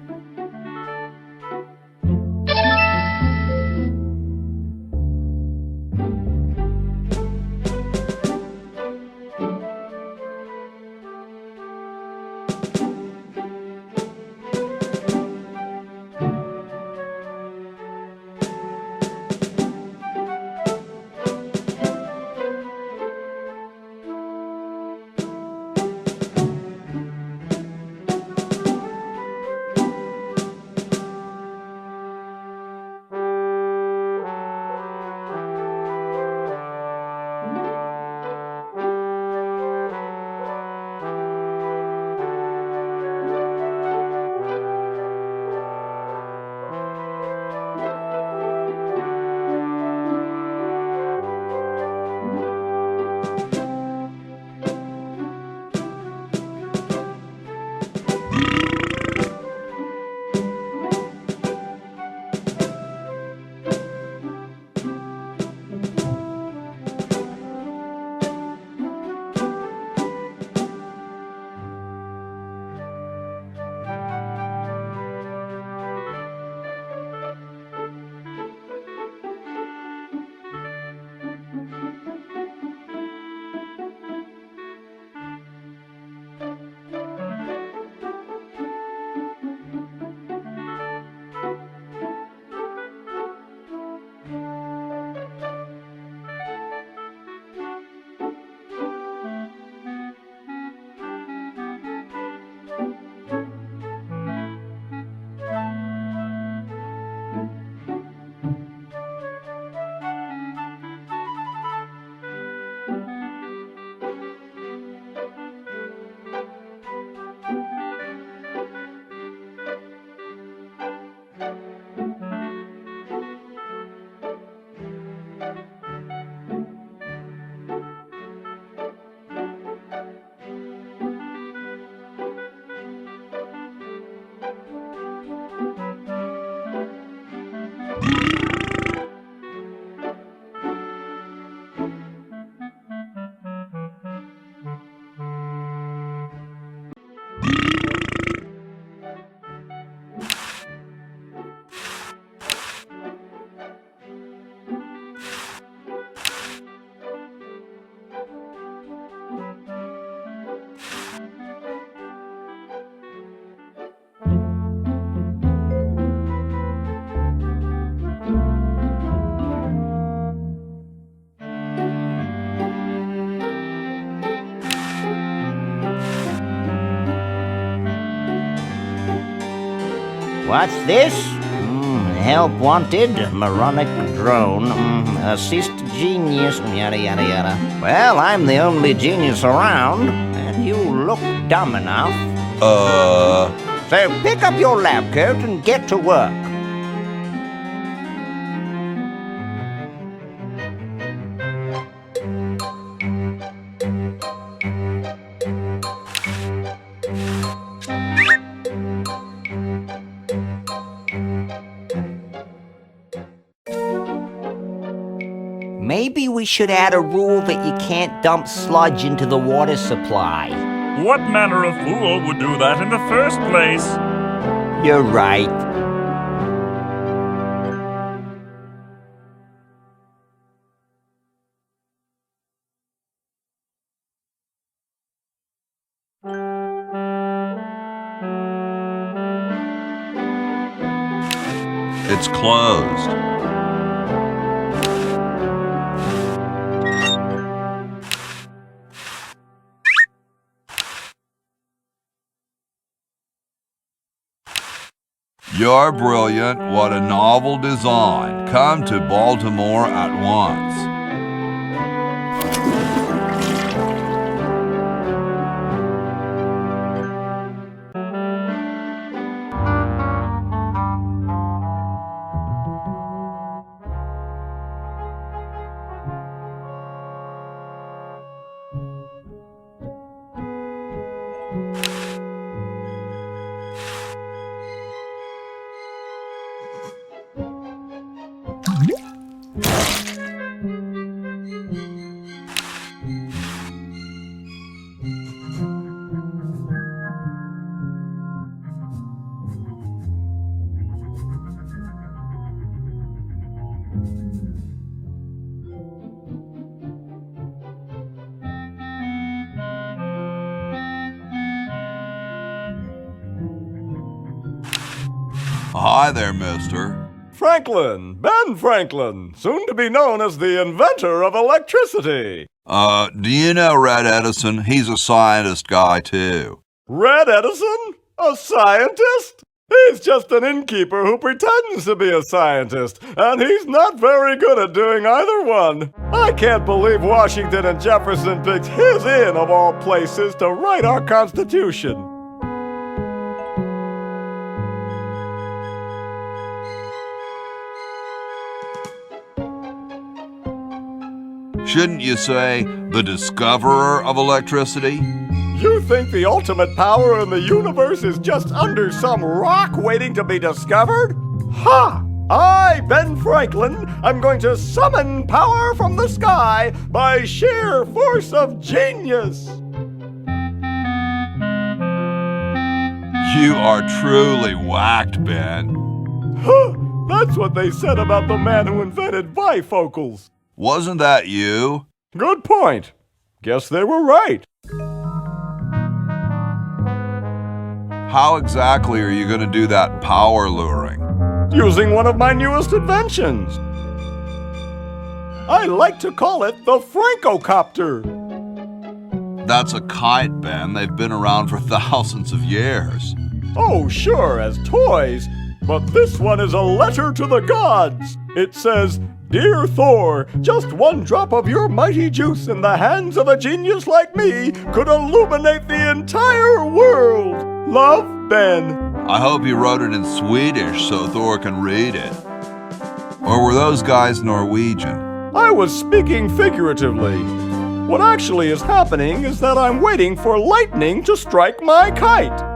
What's this? Help wanted, moronic drone, assist genius, yada yada yada. Well, I'm the only genius around, and you look dumb enough. So pick up your lab coat and get to work. Maybe we should add a rule that you can't dump sludge into the water supply. What manner of fool would do that in the first place? You're right. It's closed. You're brilliant. What a novel design. Come to Baltimore at once. Hi there, mister. Franklin, Ben Franklin, soon to be known as the inventor of electricity. Do you know Red Edison? He's a scientist guy, too. Red Edison? A scientist? He's just an innkeeper who pretends to be a scientist, and he's not very good at doing either one. I can't believe Washington and Jefferson picked his inn, of all places, to write our Constitution. Shouldn't you say the discoverer of electricity? You think the ultimate power in the universe is just under some rock waiting to be discovered? Ha! I, Ben Franklin, am going to summon power from the sky by sheer force of genius! You are truly whacked, Ben. Huh! That's what they said about the man who invented bifocals. Wasn't that you? Good point. Guess they were right. How exactly are you going to do that power luring? Using one of my newest inventions. I like to call it the Francocopter. That's a kite, Ben. They've been around for thousands of years. Oh, sure, as toys. But this one is a letter to the gods. It says, "Dear Thor, just one drop of your mighty juice in the hands of a genius like me could illuminate the entire world. Love, Ben." I hope you wrote it in Swedish so Thor can read it. Or were those guys Norwegian? I was speaking figuratively. What actually is happening is that I'm waiting for lightning to strike my kite.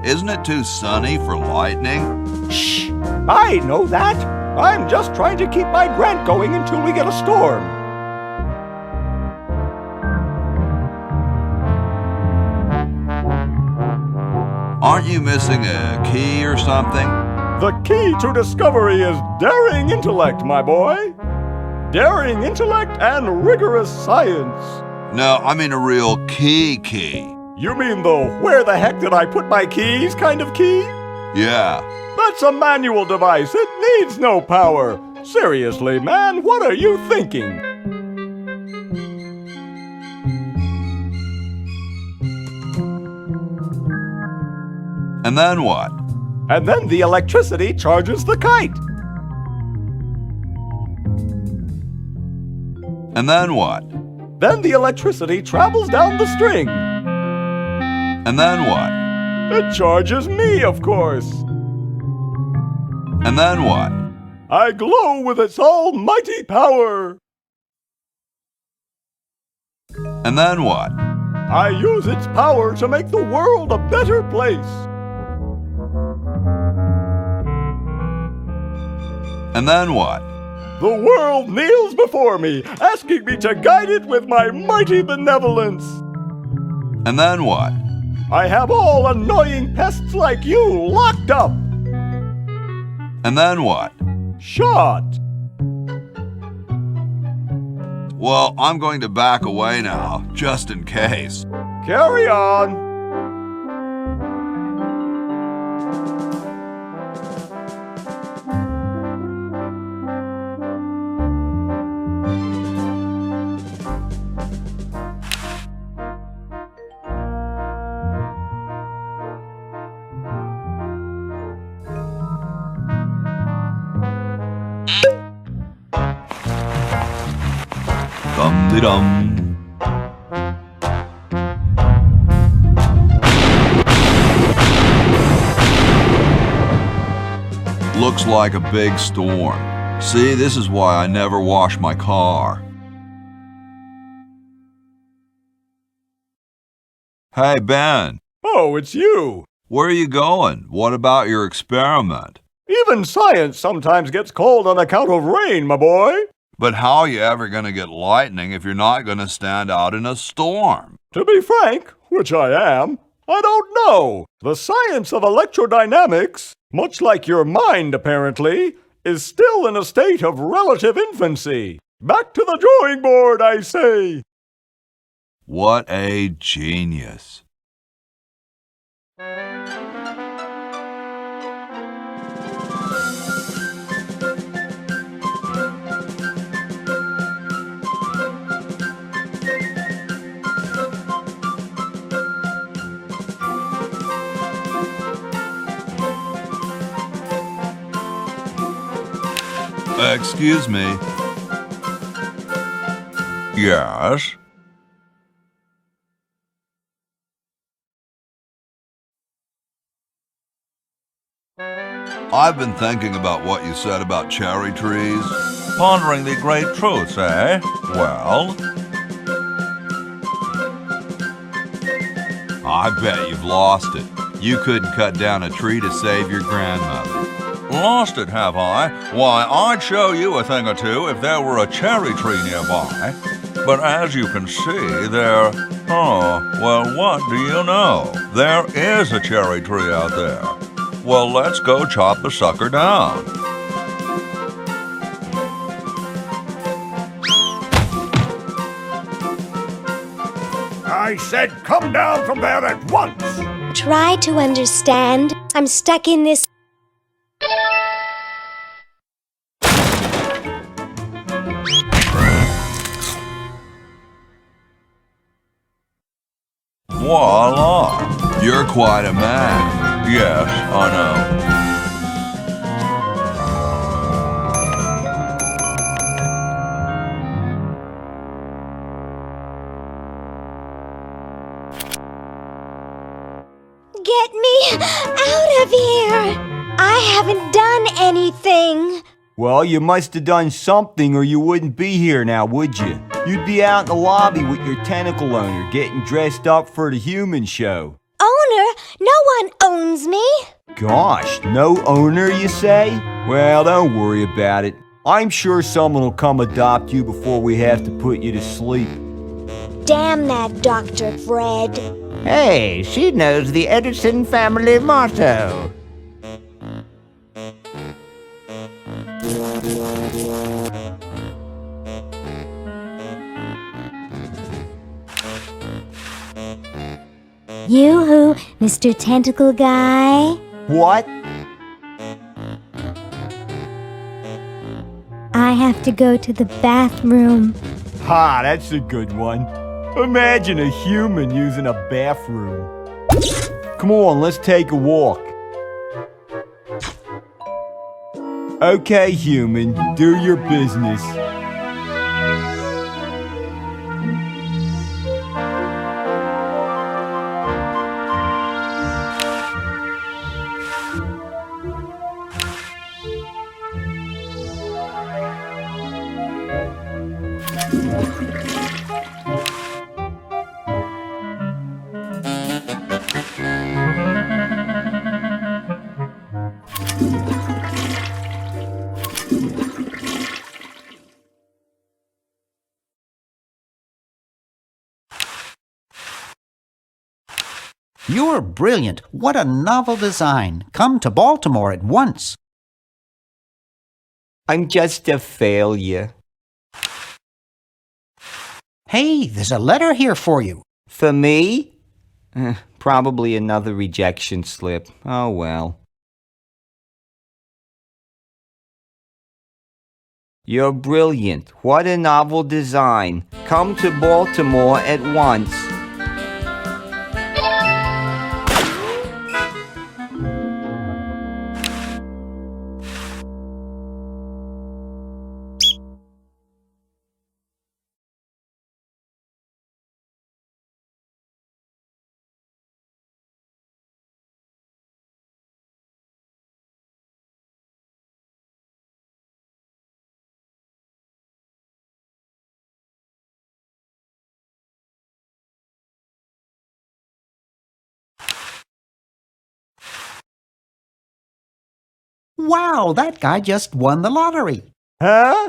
Isn't it too sunny for lightning? Shh! I know that. I'm just trying to keep my grant going until we get a storm. Aren't you missing a key or something? The key to discovery is daring intellect, my boy. Daring intellect and rigorous science. No, I mean a real key. You mean the where the heck did I put my keys kind of key? Yeah. That's a manual device. It needs no power. Seriously, man, what are you thinking? And then what? And then the electricity charges the kite. And then what? Then the electricity travels down the string. And then what? It charges me, of course. And then what? I glow with its almighty power. And then what? I use its power to make the world a better place. And then what? The world kneels before me, asking me to guide it with my mighty benevolence. And then what? I have all annoying pests like you locked up. And then what? Shot. Well, I'm going to back away now, just in case. Carry on. Dum-de-dum. Looks like a big storm. See, this is why I never wash my car. Hey, Ben. Oh, it's you. Where are you going? What about your experiment? Even science sometimes gets cold on account of rain, my boy. But how are you ever going to get lightning if you're not going to stand out in a storm? To be frank, which I am, I don't know. The science of electrodynamics, much like your mind apparently, is still in a state of relative infancy. Back to the drawing board, I say. What a genius. Excuse me. Yes? I've been thinking about what you said about cherry trees. Pondering the great truths, eh? Well? I bet you've lost it. You couldn't cut down a tree to save your grandmother. Lost it, have I? Why, I'd show you a thing or two if there were a cherry tree nearby. But as you can see, there... Oh, well, what do you know? There is a cherry tree out there. Well, let's go chop the sucker down. I said come down from there at once. Try to understand. I'm stuck in this. Voila! You're quite a man. Yes, I know. Get me out of here! I haven't done anything. Well, you must have done something or you wouldn't be here now, would you? You'd be out in the lobby with your tentacle owner getting dressed up for the human show. Owner? No one owns me. Gosh, no owner, you say? Well, don't worry about it. I'm sure someone will come adopt you before we have to put you to sleep. Damn that Dr. Fred. Hey, she knows the Edison family motto. Yoo-hoo, Mr. Tentacle Guy. What? I have to go to the bathroom. Ha, that's a good one. Imagine a human using a bathroom. Come on, let's take a walk. Okay, human, do your business. You're brilliant. What a novel design. Come to Baltimore at once. I'm just a failure. Hey, there's a letter here for you. For me? Probably another rejection slip. Oh well. You're brilliant. What a novel design. Come to Baltimore at once. Wow, that guy just won the lottery. Huh?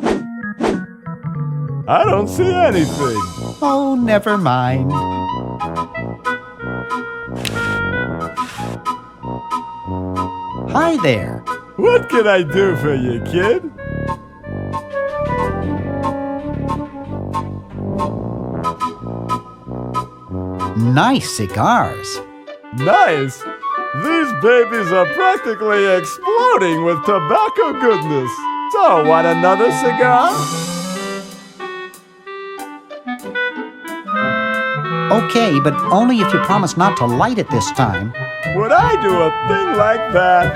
I don't see anything. Oh, never mind. Hi there. What can I do for you, kid? Nice cigars. Nice. These babies are practically exploding with tobacco goodness. So, want another cigar? Okay, but only if you promise not to light it this time. Would I do a thing like that?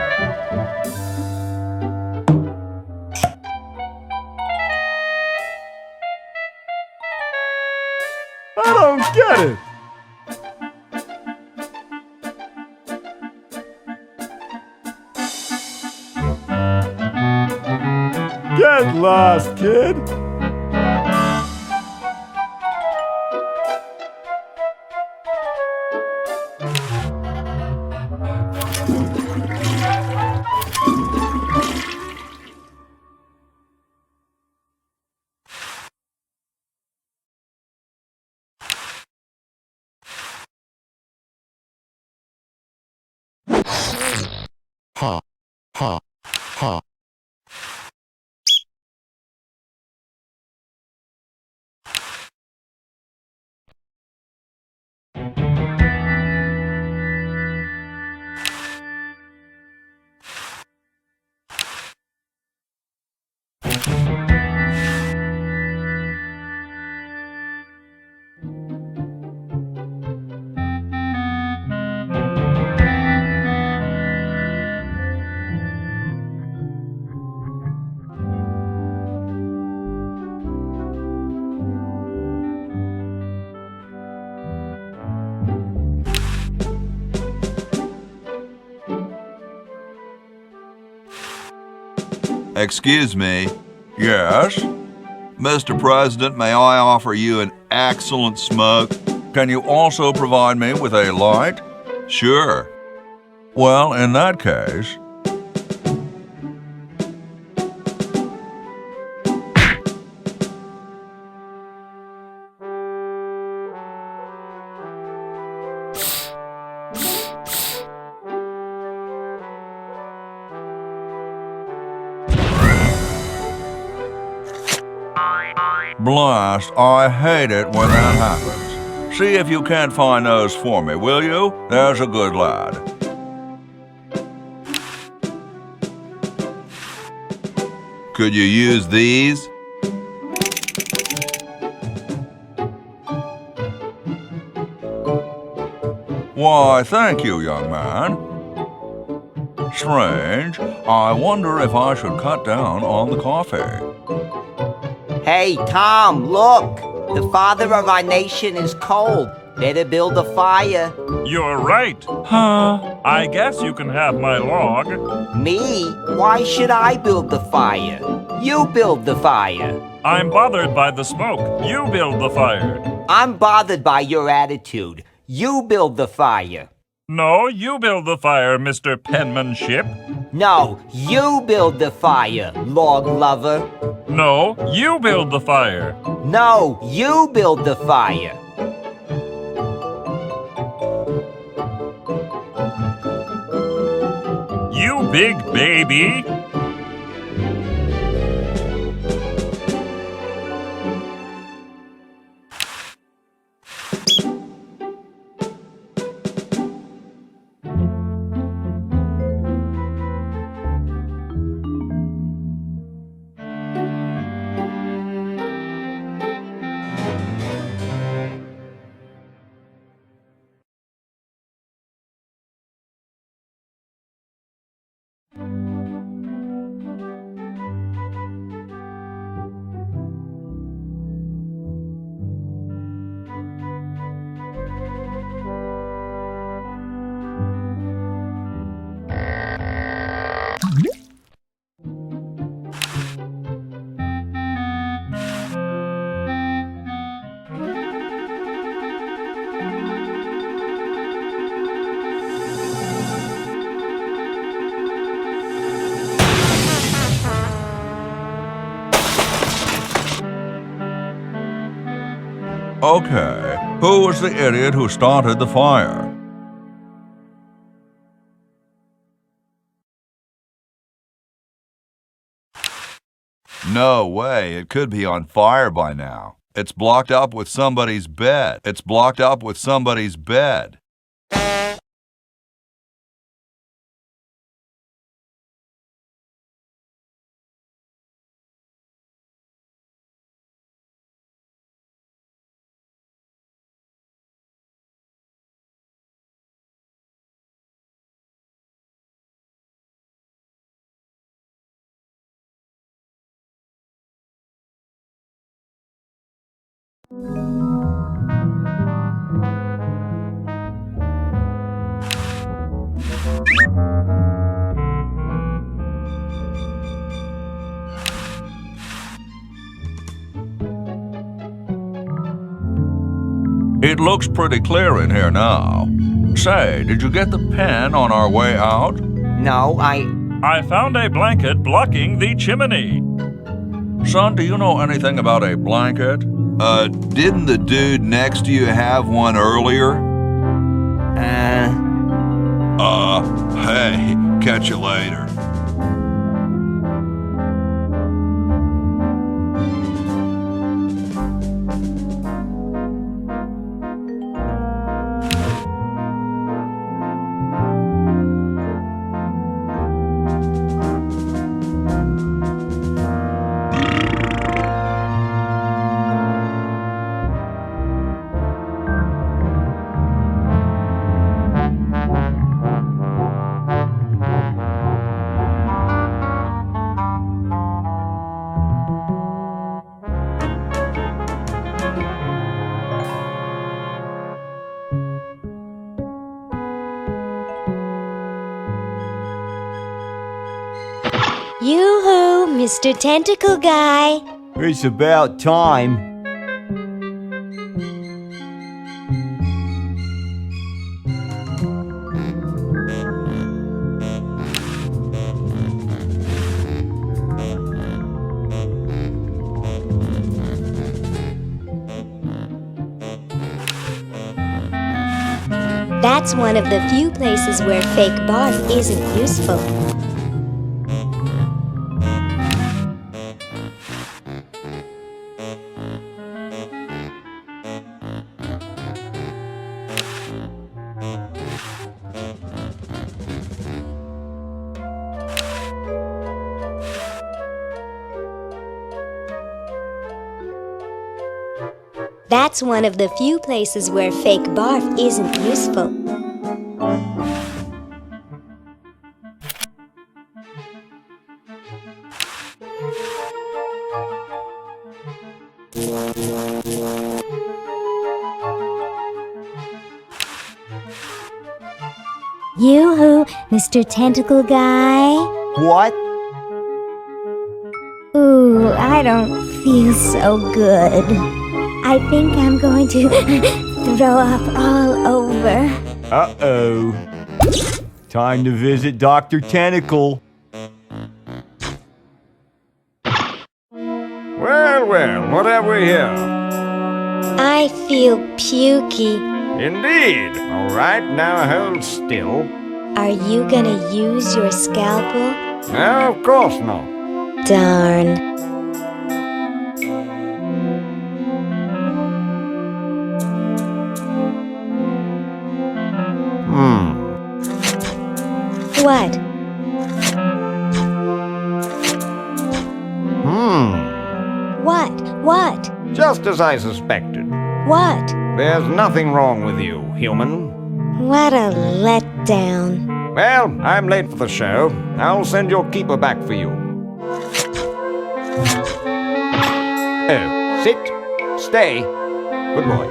I don't get it. Get lost, kid. Ha, ha, ha. Excuse me. Yes? Mr. President, may I offer you an excellent smoke? Can you also provide me with a light? Sure. Well, in that case... Blast, I hate it when that happens. See if you can't find those for me, will you? There's a good lad. Could you use these? Why, thank you, young man. strange. I wonder if I should cut down on the coffee. Hey, Tom, look! The father of our nation is cold. Better build a fire. You're right. I guess you can have my log. Me? Why should I build the fire? You build the fire. I'm bothered by the smoke. You build the fire. I'm bothered by your attitude. You build the fire. No, you build the fire, Mr. Penmanship. No, you build the fire, log lover. No, you build the fire. No, you build the fire. You big baby. Okay, who was the idiot who started the fire? No way, it could be on fire by now. It's blocked up with somebody's bed. It's blocked up with somebody's bed. It looks pretty clear in here now. Say, did you get the pen on our way out? No, I found a blanket blocking the chimney. Son, do you know anything about a blanket? Didn't the dude next to you have one earlier? Hey, catch you later. Yoo-hoo, Mr. Tentacle Guy. It's about time. That's one of the few places where fake barf isn't useful. That's one of the few places where fake barf isn't useful. Yoo-hoo, Mr. Tentacle Guy. What? Ooh, I don't feel so good. I think I'm going to throw up all over. Uh-oh. Time to visit Dr. Tentacle. Well, well, what have we here? I feel pukey. Indeed. All right, now hold still. Are you gonna use your scalpel? No, of course not. Darn. What? What? Just as I suspected. What? There's nothing wrong with you, human. What a letdown. Well, I'm late for the show. I'll send your keeper back for you. Oh, sit. Stay. Good boy.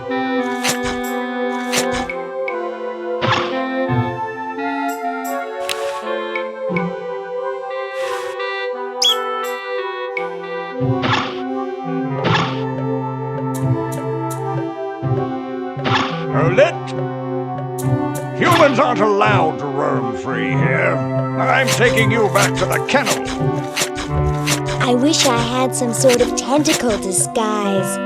Humans aren't allowed to roam free here. I'm taking you back to the kennel. I wish I had some sort of tentacle disguise.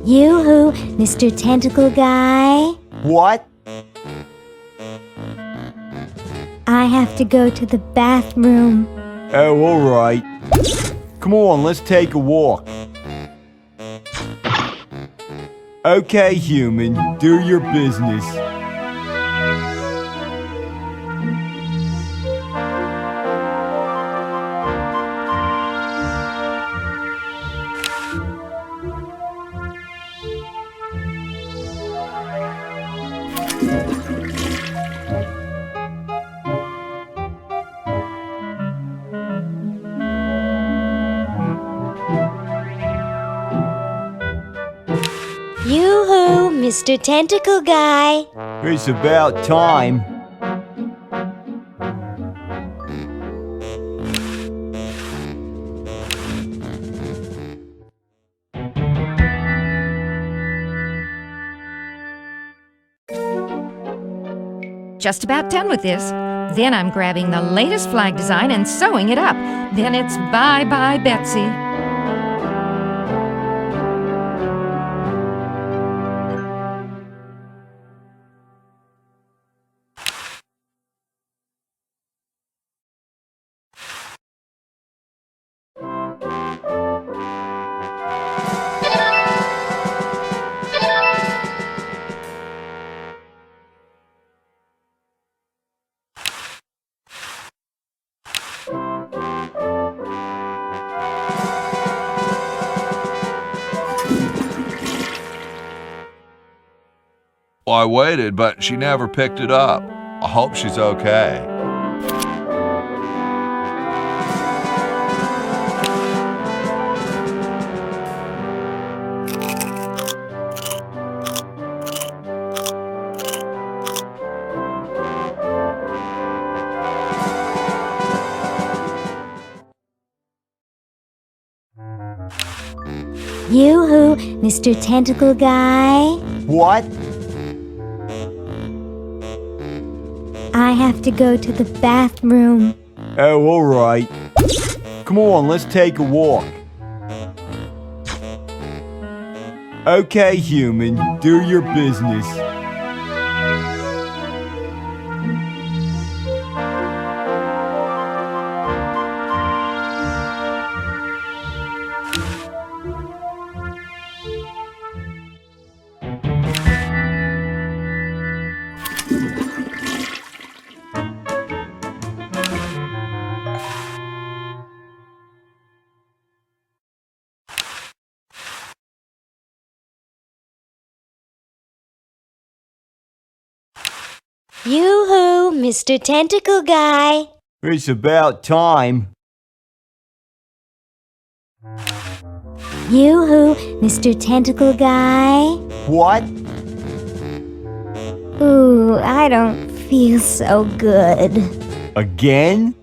Yoo-hoo, Mr. Tentacle Guy. What? I have to go to the bathroom. Oh, all right. Come on, let's take a walk. Okay, human, do your business. Yoo-hoo, Mr. Tentacle Guy. It's about time. Just about done with this. Then I'm grabbing the latest flag design and sewing it up. Then it's bye-bye, Betsy. I waited, but she never picked it up. I hope she's okay. Yoo-hoo, Mr. Tentacle Guy. What? I have to go to the bathroom. Oh, all right. Come on, let's take a walk. Okay, human, do your business. Yoo-hoo, Mr. Tentacle Guy. It's about time. Yoo-hoo, Mr. Tentacle Guy. What? Ooh, I don't feel so good. Again?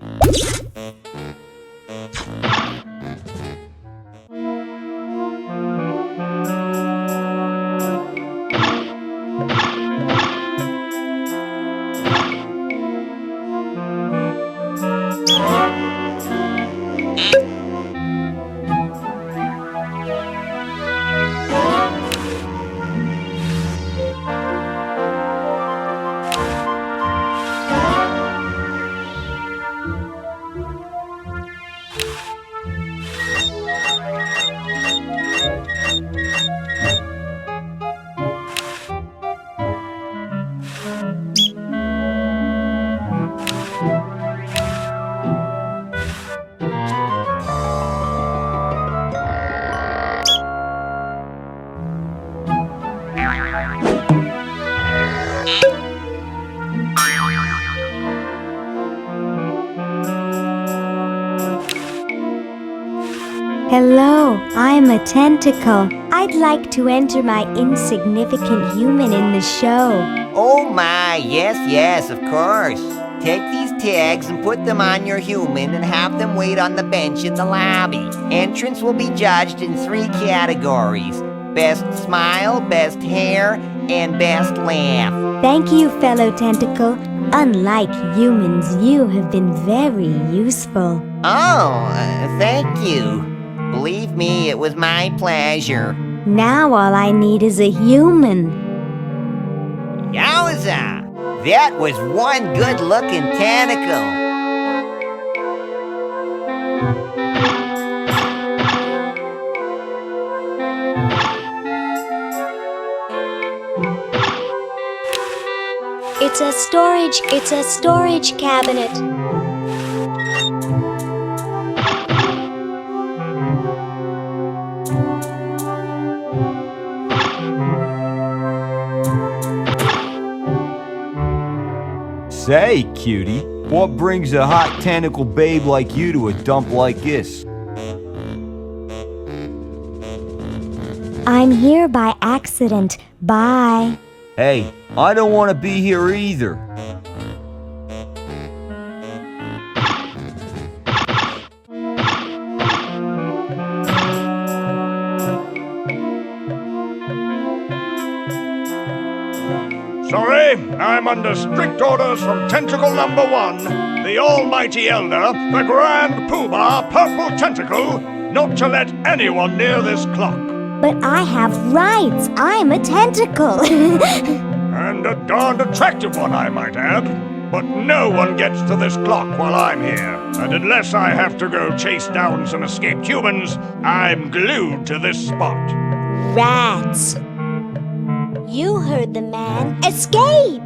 Hello, I'm a tentacle. I'd like to enter my insignificant human in the show. Oh my, yes, of course. Take these tags and put them on your human and have them wait on the bench in the lobby. Entrance will be judged in 3 categories: best smile, best hair, and best laugh. Thank you, fellow tentacle. Unlike humans, you have been very useful. Oh, thank you. Believe me, it was my pleasure. Now all I need is a human. Yowza! That was one good-looking tentacle. It's a storage cabinet. Say, cutie, what brings a hot tentacle babe like you to a dump like this? I'm here by accident. Bye. Hey, I don't want to be here either. Sorry, I'm under strict orders from Tentacle number 1, the almighty elder, the grand poobah purple tentacle, not to let anyone near this clock. But I have rights. I'm a tentacle. And a darned attractive one, I might add. But no one gets to this clock while I'm here. And unless I have to go chase down some escaped humans, I'm glued to this spot. Rats. You heard the man. Escape!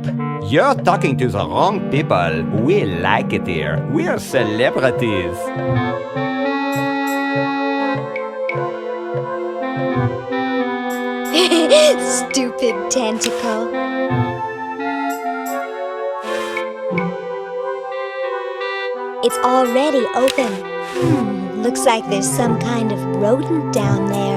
You're talking to the wrong people. We like it here. We're celebrities. Stupid tentacle. It's already open. Looks like there's some kind of rodent down there.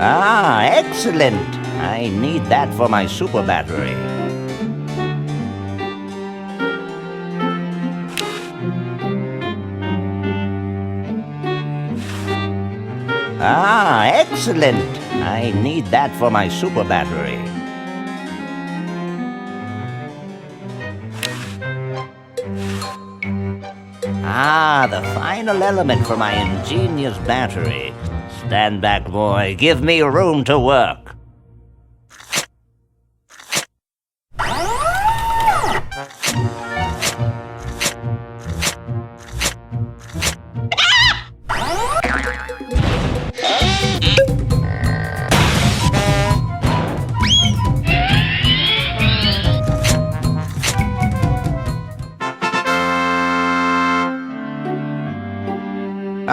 Ah, excellent. I need that for my super battery. Ah, excellent. I need that for my super battery. Ah, the final element for my ingenious battery. Stand back, boy. Give me room to work.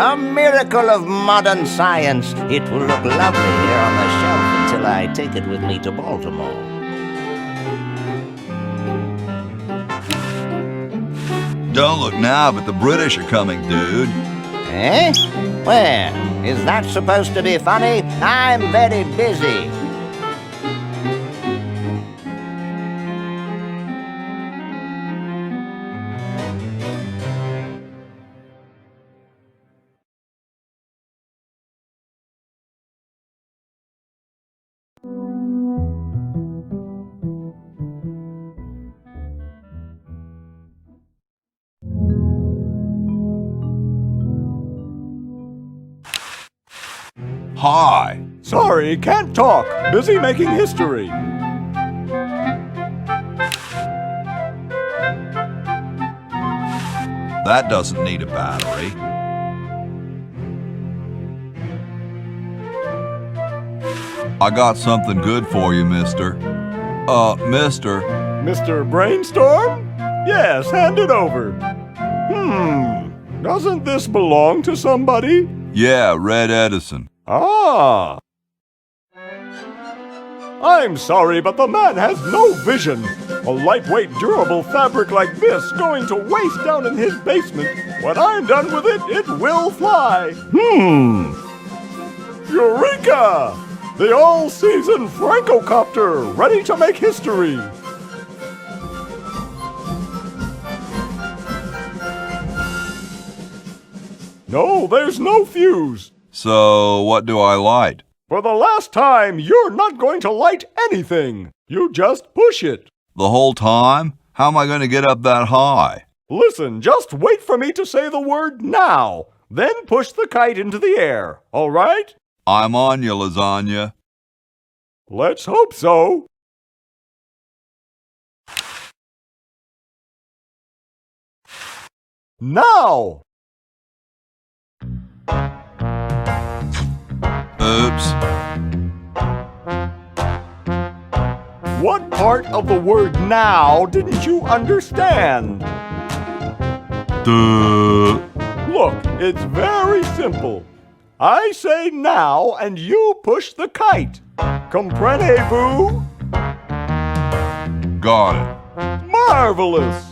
A miracle of modern science. It will look lovely here on the shelf until I take it with me to Baltimore. Don't look now, but the British are coming, dude. Eh? Where? Is that supposed to be funny? I'm very busy. Hi. Sorry, can't talk. Busy making history. That doesn't need a battery. I got something good for you, mister. Mister. Mr. Brainstorm? Yes, hand it over. Doesn't this belong to somebody? Yeah, Red Edison. Ah! I'm sorry, but the man has no vision. A lightweight, durable fabric like this going to waste down in his basement. When I'm done with it, it will fly. Eureka! The all-season Francocopter, ready to make history. No, there's no fuse. So, what do I light? For the last time, you're not going to light anything. You just push it. The whole time? How am I going to get up that high? Listen, just wait for me to say the word now. Then push the kite into the air, all right? I'm on you, lasagna. Let's hope so. Now! Oops. What part of the word now didn't you understand? Duh. Look, it's very simple. I say now and you push the kite. Comprenez-vous? Got it. Marvelous!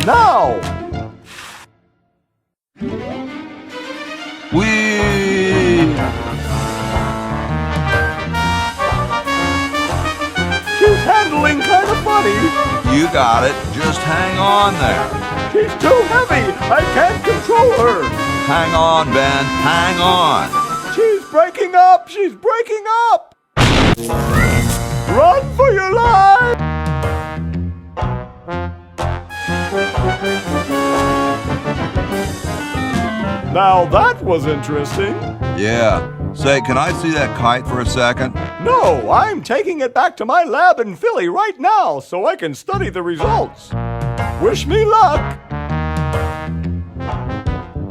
Now! Whee! She's handling kind of funny. You got it. Just hang on there. She's too heavy. I can't control her. Hang on, Ben. Hang on. She's breaking up. She's breaking up. Run for your life. Now that was interesting. Yeah. Say, can I see that kite for a second? No, I'm taking it back to my lab in Philly right now so I can study the results. Wish me luck.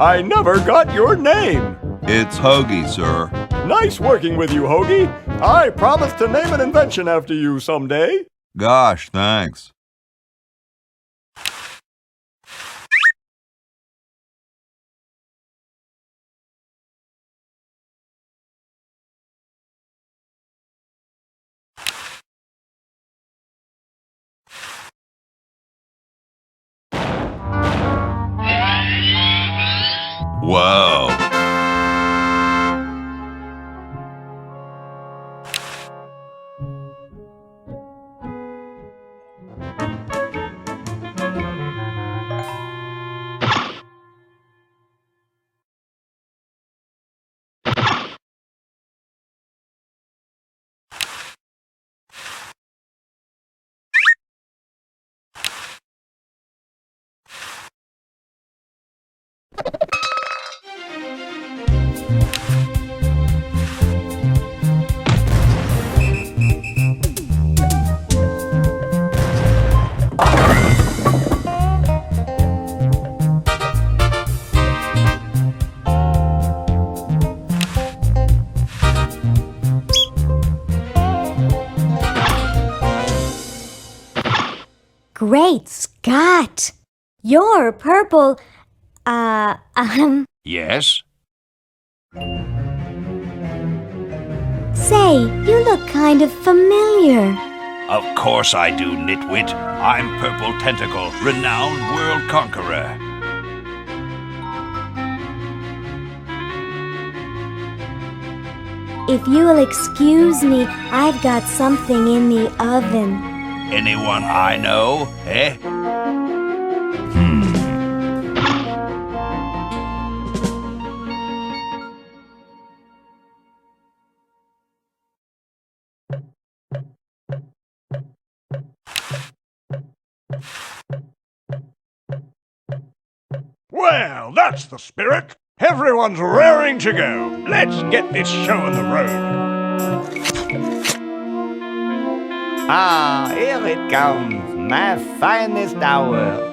I never got your name. It's Hoagie, sir. Nice working with you, Hoagie. I promise to name an invention after you someday. Gosh, thanks. Whoa. Great Scott! You're purple. Yes? Say, you look kind of familiar. Of course I do, nitwit. I'm Purple Tentacle, renowned world conqueror. If you'll excuse me, I've got something in the oven. Anyone I know, eh? Well, that's the spirit. Everyone's raring to go. Let's get this show on the road. Ah, here it comes, my finest hour.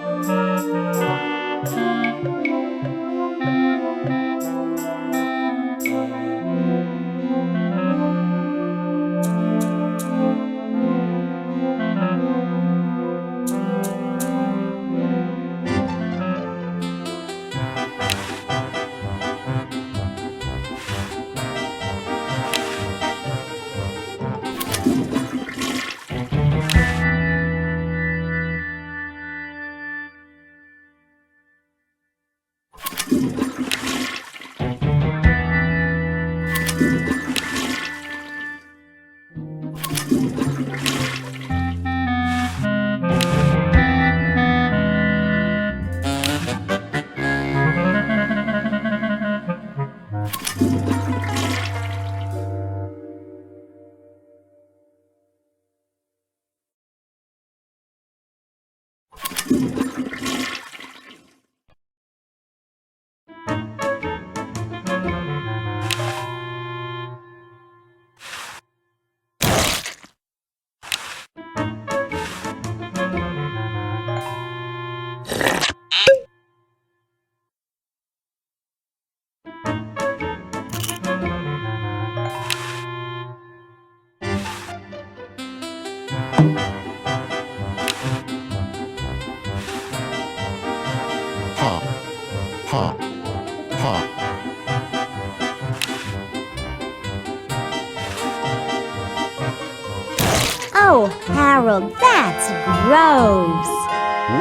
Oh, Harold, that's gross.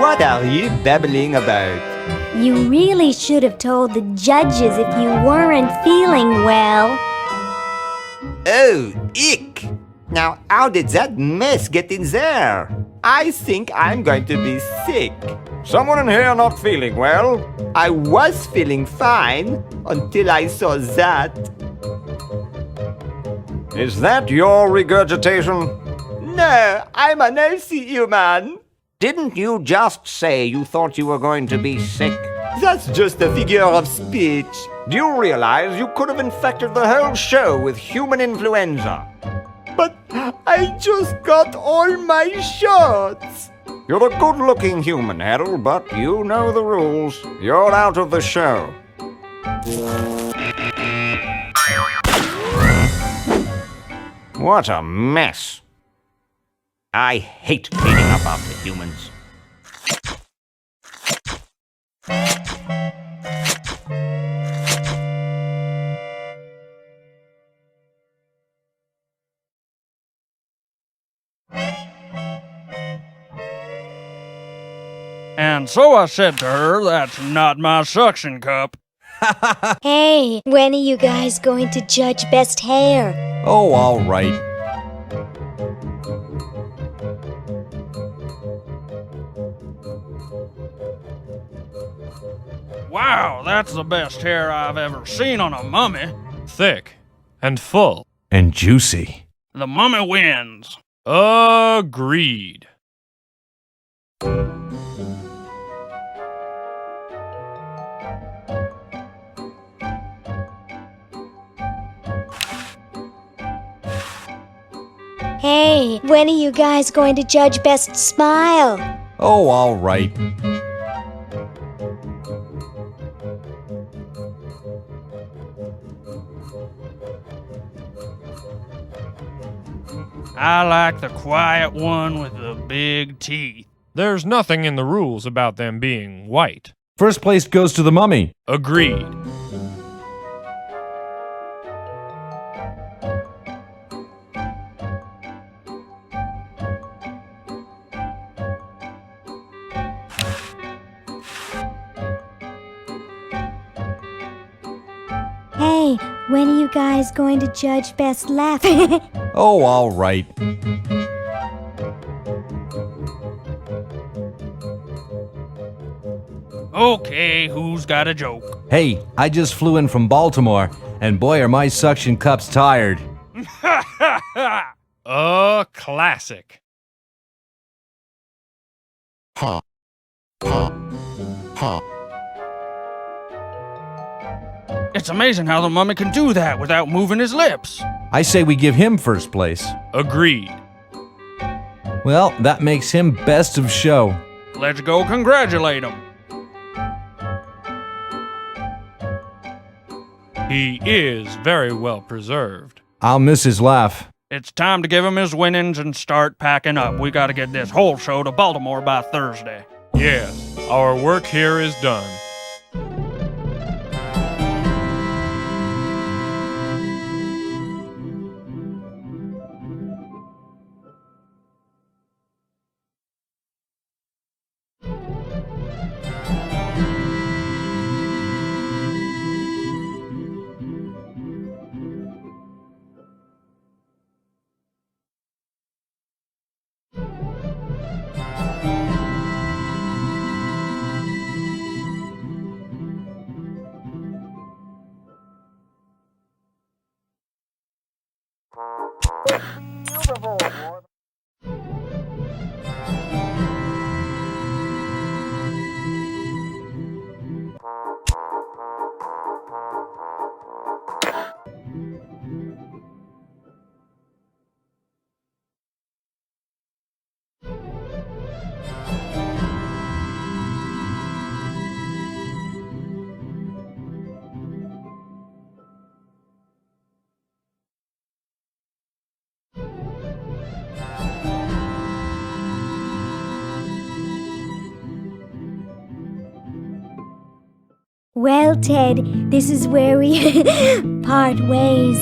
What are you babbling about? You really should have told the judges if you weren't feeling well. Oh, ick! Now, how did that mess get in there? I think I'm going to be sick. Someone in here not feeling well? I was feeling fine until I saw that. Is that your regurgitation? No, I'm an healthy human. Didn't you just say you thought you were going to be sick? That's just a figure of speech. Do you realize you could have infected the whole show with human influenza? But I just got all my shots. You're a good-looking human, Harold, but you know the rules. You're out of the show. What a mess. I hate cleaning up after humans. And so I said to her, that's not my suction cup. Hey, when are you guys going to judge best hair? Oh, all right. Wow, that's the best hair I've ever seen on a mummy. Thick and full. And juicy. The mummy wins. Agreed. Hey, when are you guys going to judge best smile? Oh, all right. I like the quiet one with the big teeth. There's nothing in the rules about them being white. First place goes to the mummy. Agreed. Hey, when are you guys going to judge best laugh? Oh, all right. Okay, who's got a joke? Hey, I just flew in from Baltimore, and boy are my suction cups tired. A classic. Ha. Ha. Ha. It's amazing how the mummy can do that without moving his lips. I say we give him first place. Agreed. Well, that makes him best of show. Let's go congratulate him. He is very well preserved. I'll miss his laugh. It's time to give him his winnings and start packing up. We gotta get this whole show to Baltimore by Thursday. Yes, our work here is done. Well, Ted, this is where we part ways.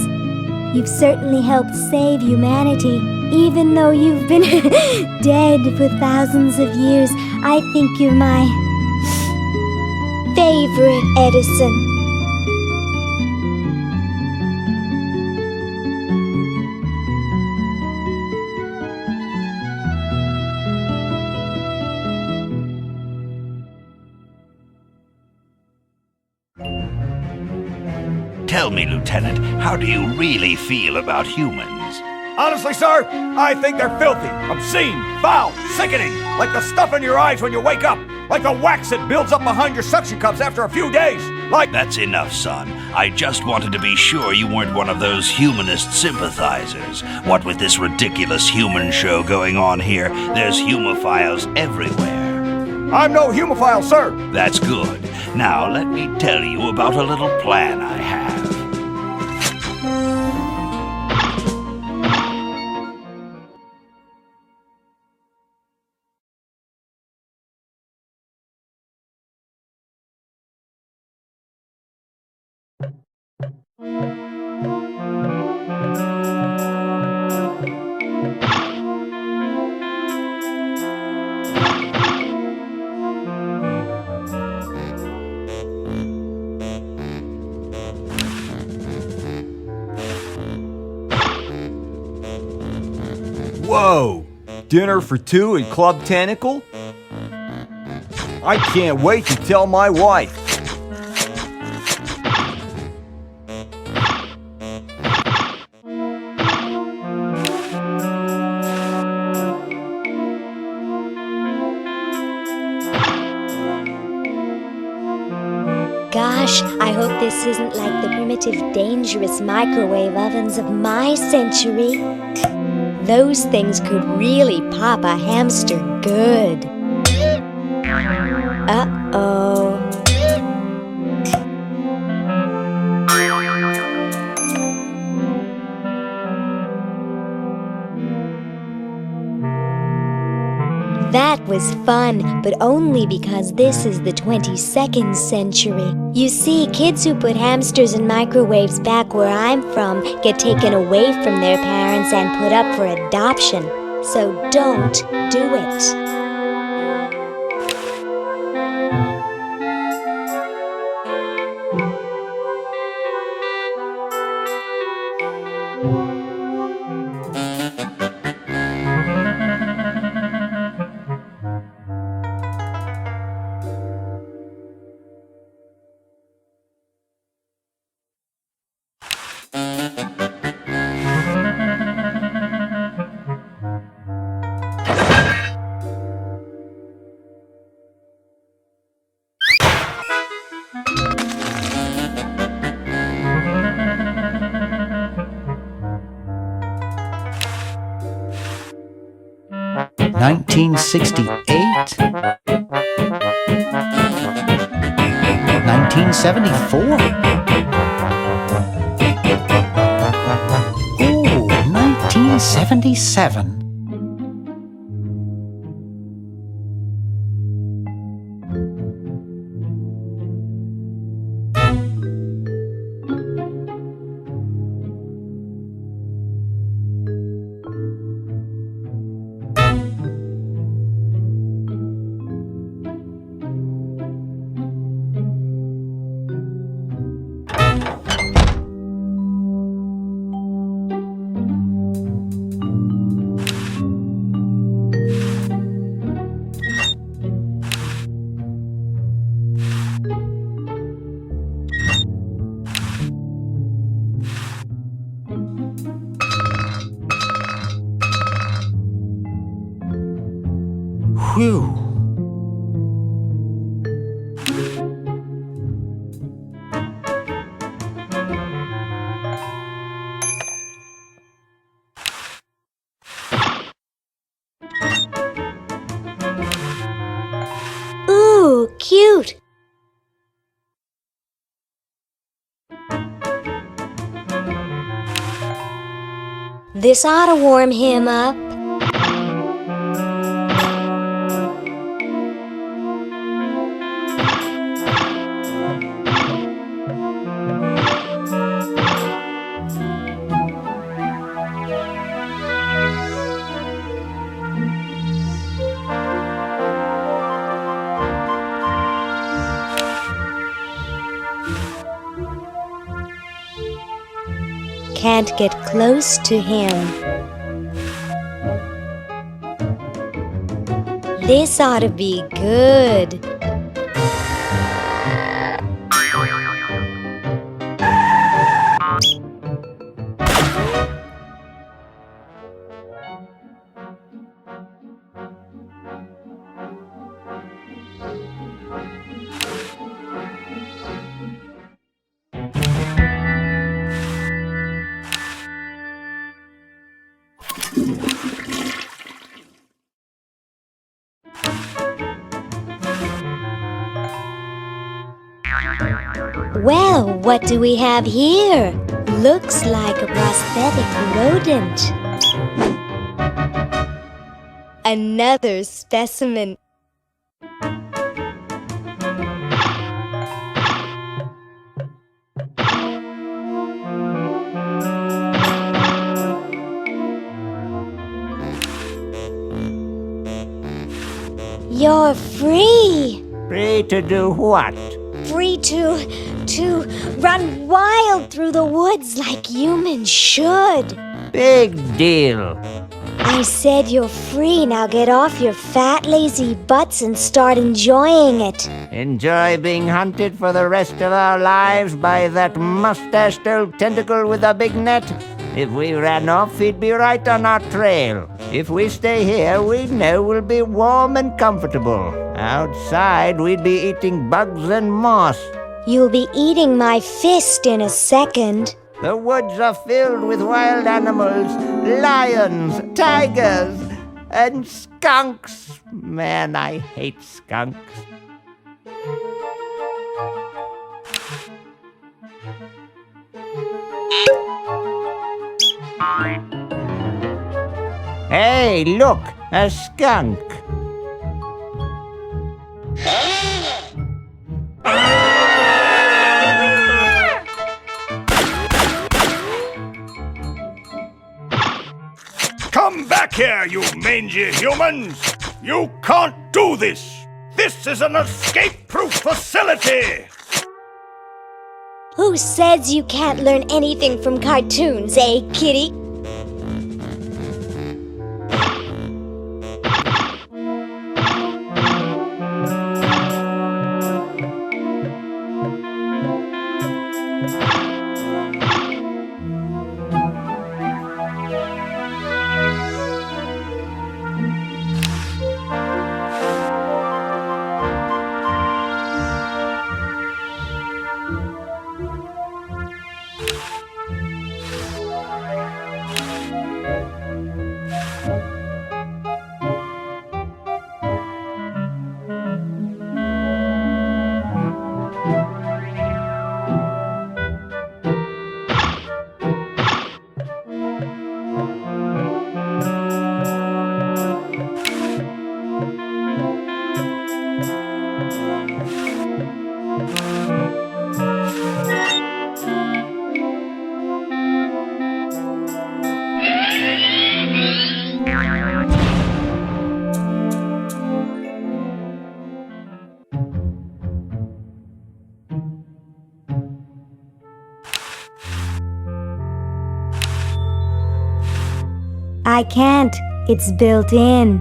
You've certainly helped save humanity. Even though you've been dead for thousands of years, I think you're my favorite Edison. Tell me, Lieutenant, how do you really feel about humans? Honestly, sir, I think they're filthy, obscene, foul, sickening, like the stuff in your eyes when you wake up, like the wax that builds up behind your suction cups after a few days, like... That's enough, son. I just wanted to be sure you weren't one of those humanist sympathizers. What with this ridiculous human show going on here, there's humophiles everywhere. I'm no humophile, sir. That's good. Now, let me tell you about a little plan I have. Whoa! Dinner for two at Club Tentacle? I can't wait to tell my wife. Gosh, I hope this isn't like the primitive, dangerous microwave ovens of my century. Those things could really pop a hamster good. Uh-oh. That was fun, but only because this is the 22nd century. You see, kids who put hamsters in microwaves back where I'm from get taken away from their parents and put up for adoption. So don't do it. $1968? 1974? Ooh, 1977. Whew. Ooh, cute. This ought to warm him up. Can't get close to him. This ought to be good. Well, what do we have here? Looks like a prosthetic rodent. Another specimen. You're free. Free to do what? Free to run wild through the woods like humans should. Big deal. I said you're free. Now get off your fat, lazy butts and start enjoying it. Enjoy being hunted for the rest of our lives by that mustached old tentacle with a big net? If we ran off, he'd be right on our trail. If we stay here, we know we'll be warm and comfortable. Outside, we'd be eating bugs and moss. You'll be eating my fist in a second. The woods are filled with wild animals, lions, tigers, and skunks. Man, I hate skunks. Hey, look, a skunk. Come back here, you mangy humans! You can't do this! This is an escape-proof facility! Who says you can't learn anything from cartoons, eh, kitty? I can't. It's built in.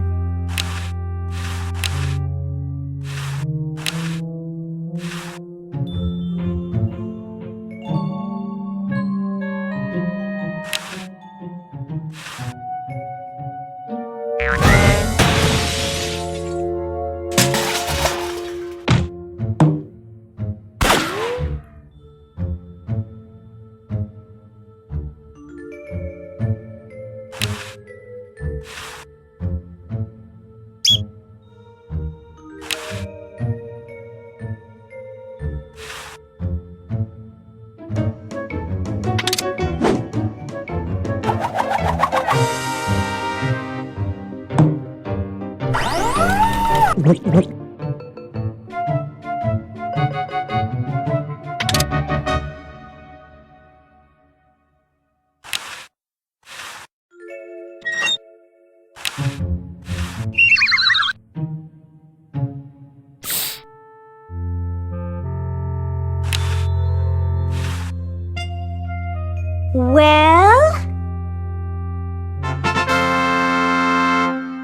Well?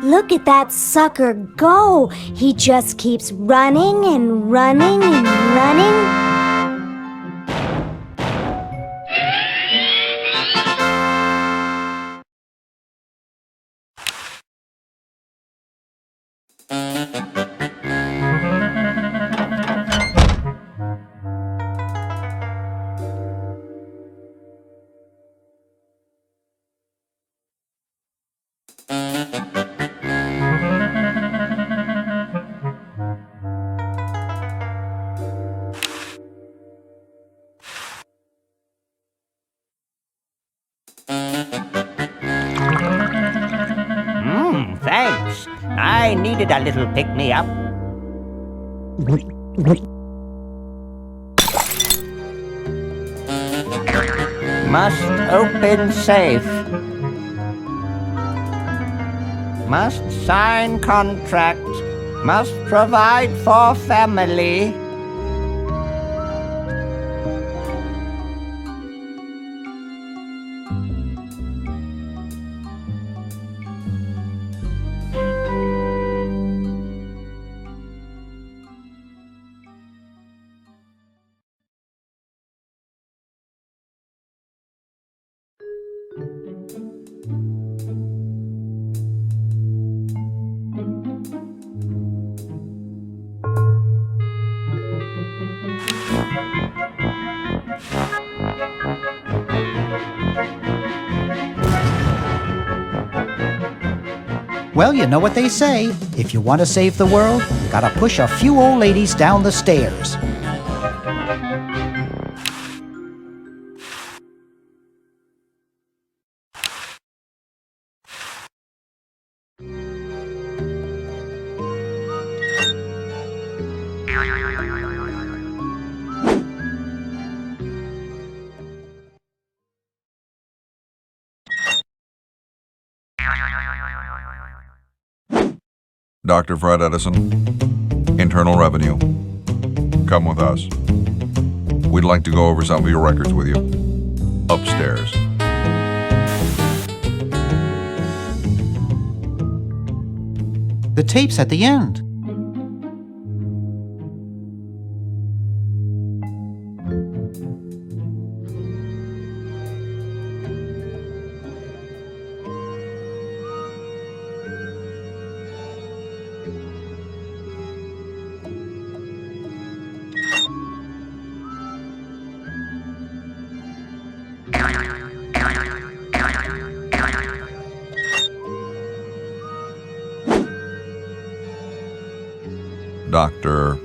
Look at that sucker go! He just keeps running and running and running. Thanks. I needed a little pick-me-up. Must open safe. Must sign contract. Must provide for family. Well, you know what they say. If you want to save the world, you gotta push a few old ladies down the stairs. Dr. Fred Edison, Internal Revenue. Come with us. We'd like to go over some of your records with you. Upstairs. The tape's at the end. Dr.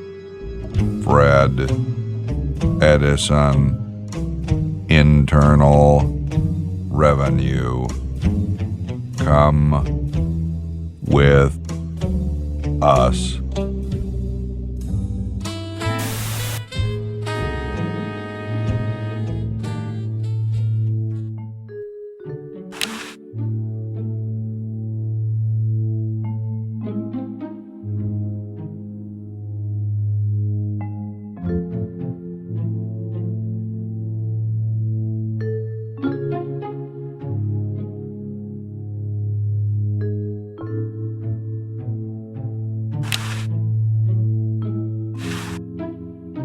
Fred Edison, Internal Revenue. Come with us.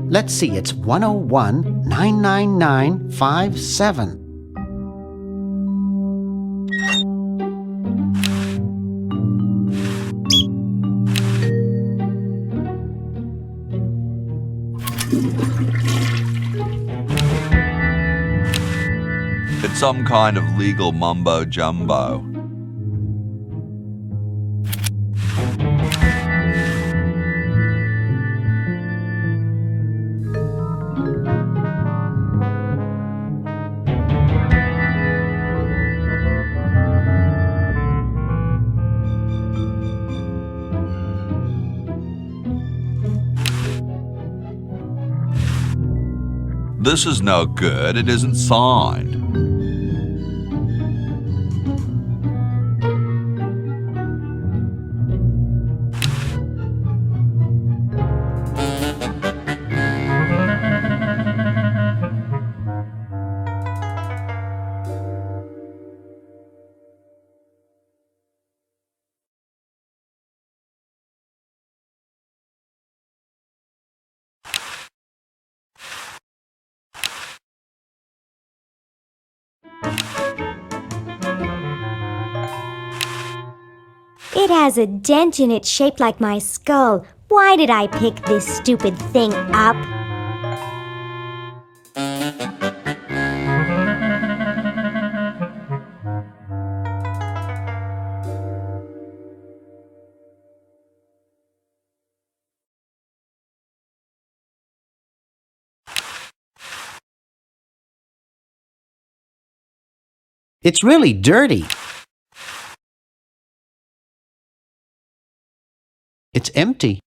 Let's see, it's 101 99957. It's some kind of legal mumbo jumbo. This is no good. It isn't signed. It has a dent in it shaped like my skull. Why did I pick this stupid thing up? It's really dirty. It's empty.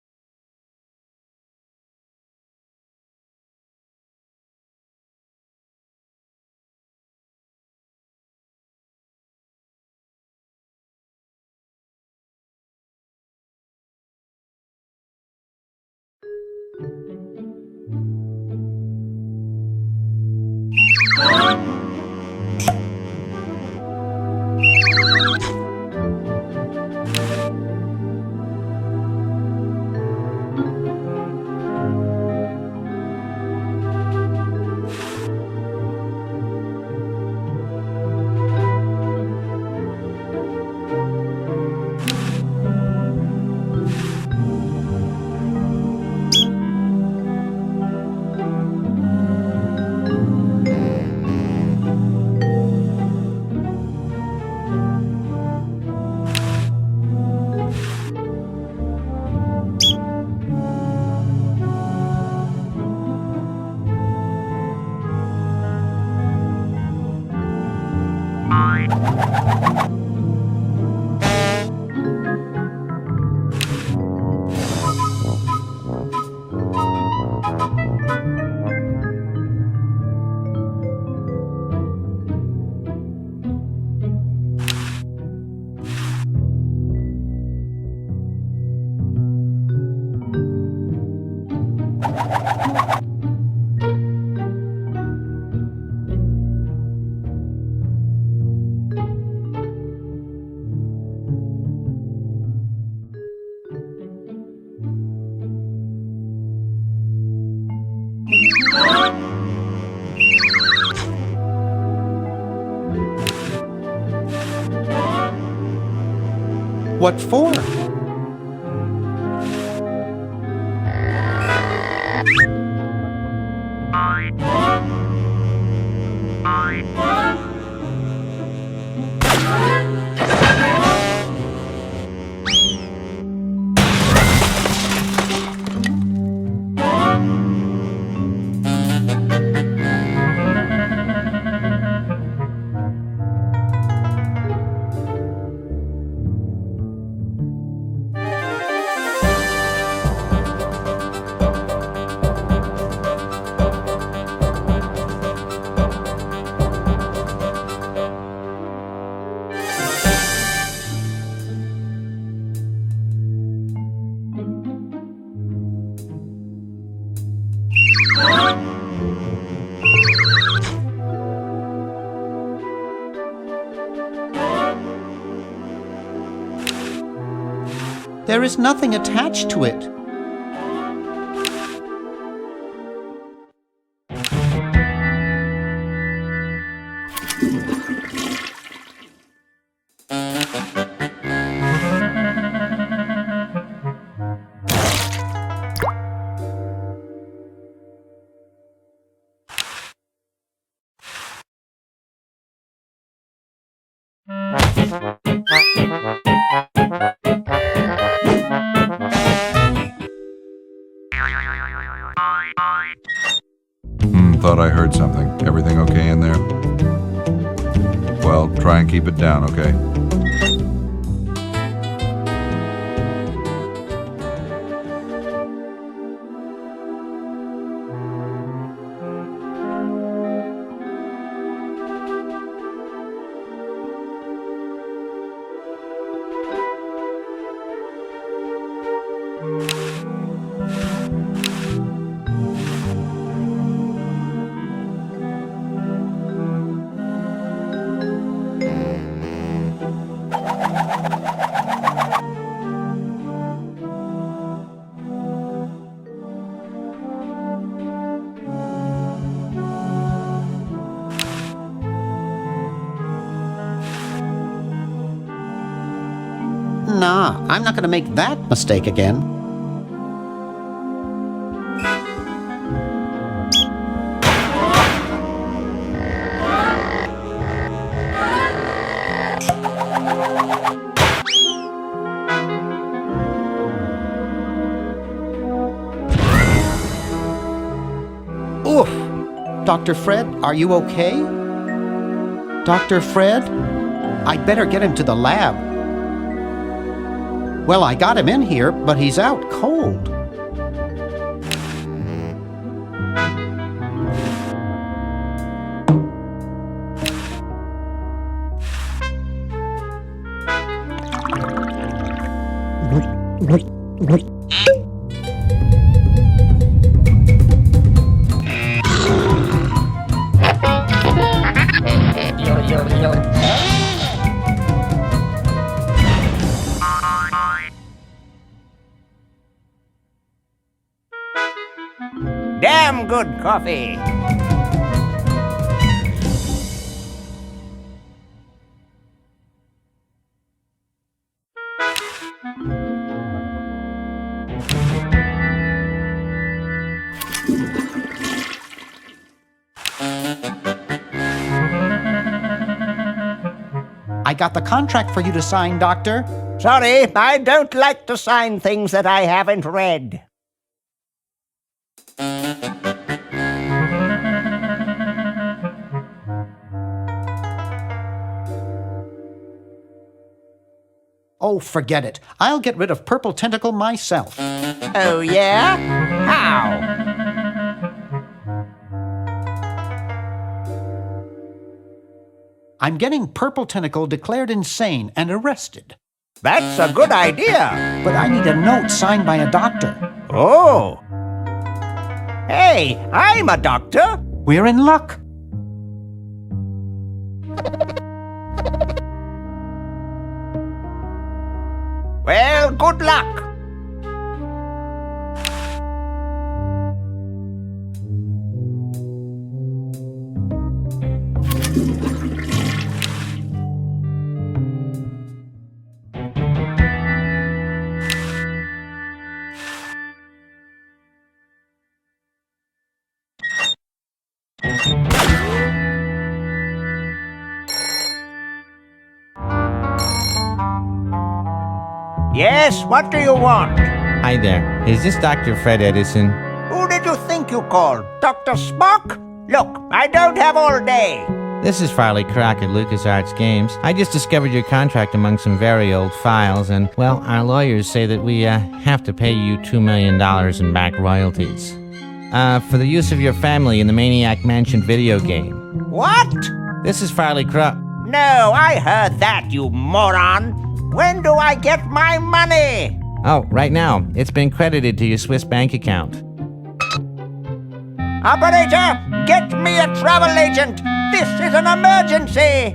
What for? There is nothing attached to it. Thought I heard something. Everything okay in there? Well, try and keep it down, okay? Nah, I'm not going to make that mistake again. Oof! Dr. Fred, are you okay? Dr. Fred? I'd better get him to the lab. Well, I got him in here, but he's out cold. Damn good coffee. I got the contract for you to sign, Doctor. Sorry, I don't like to sign things that I haven't read. Oh, forget it. I'll get rid of Purple Tentacle myself. Oh, yeah? How? I'm getting Purple Tentacle declared insane and arrested. That's a good idea. But I need a note signed by a doctor. Oh. Hey, I'm a doctor. We're in luck. Well, good luck. Yes, what do you want? Hi there. Is this Dr. Fred Edison? Who did you think you called? Dr. Spock? Look, I don't have all day. This is Farley Croc at Lucasarts Games. I just discovered your contract among some very old files, and, well, our lawyers say that we have to pay you $2 million in back royalties. For the use of your family in the Maniac Mansion video game. What? This is Farley Croc. No, I heard that, you moron. When do I get my money? Oh, right now. It's been credited to your Swiss bank account. Operator, get me a travel agent. This is an emergency.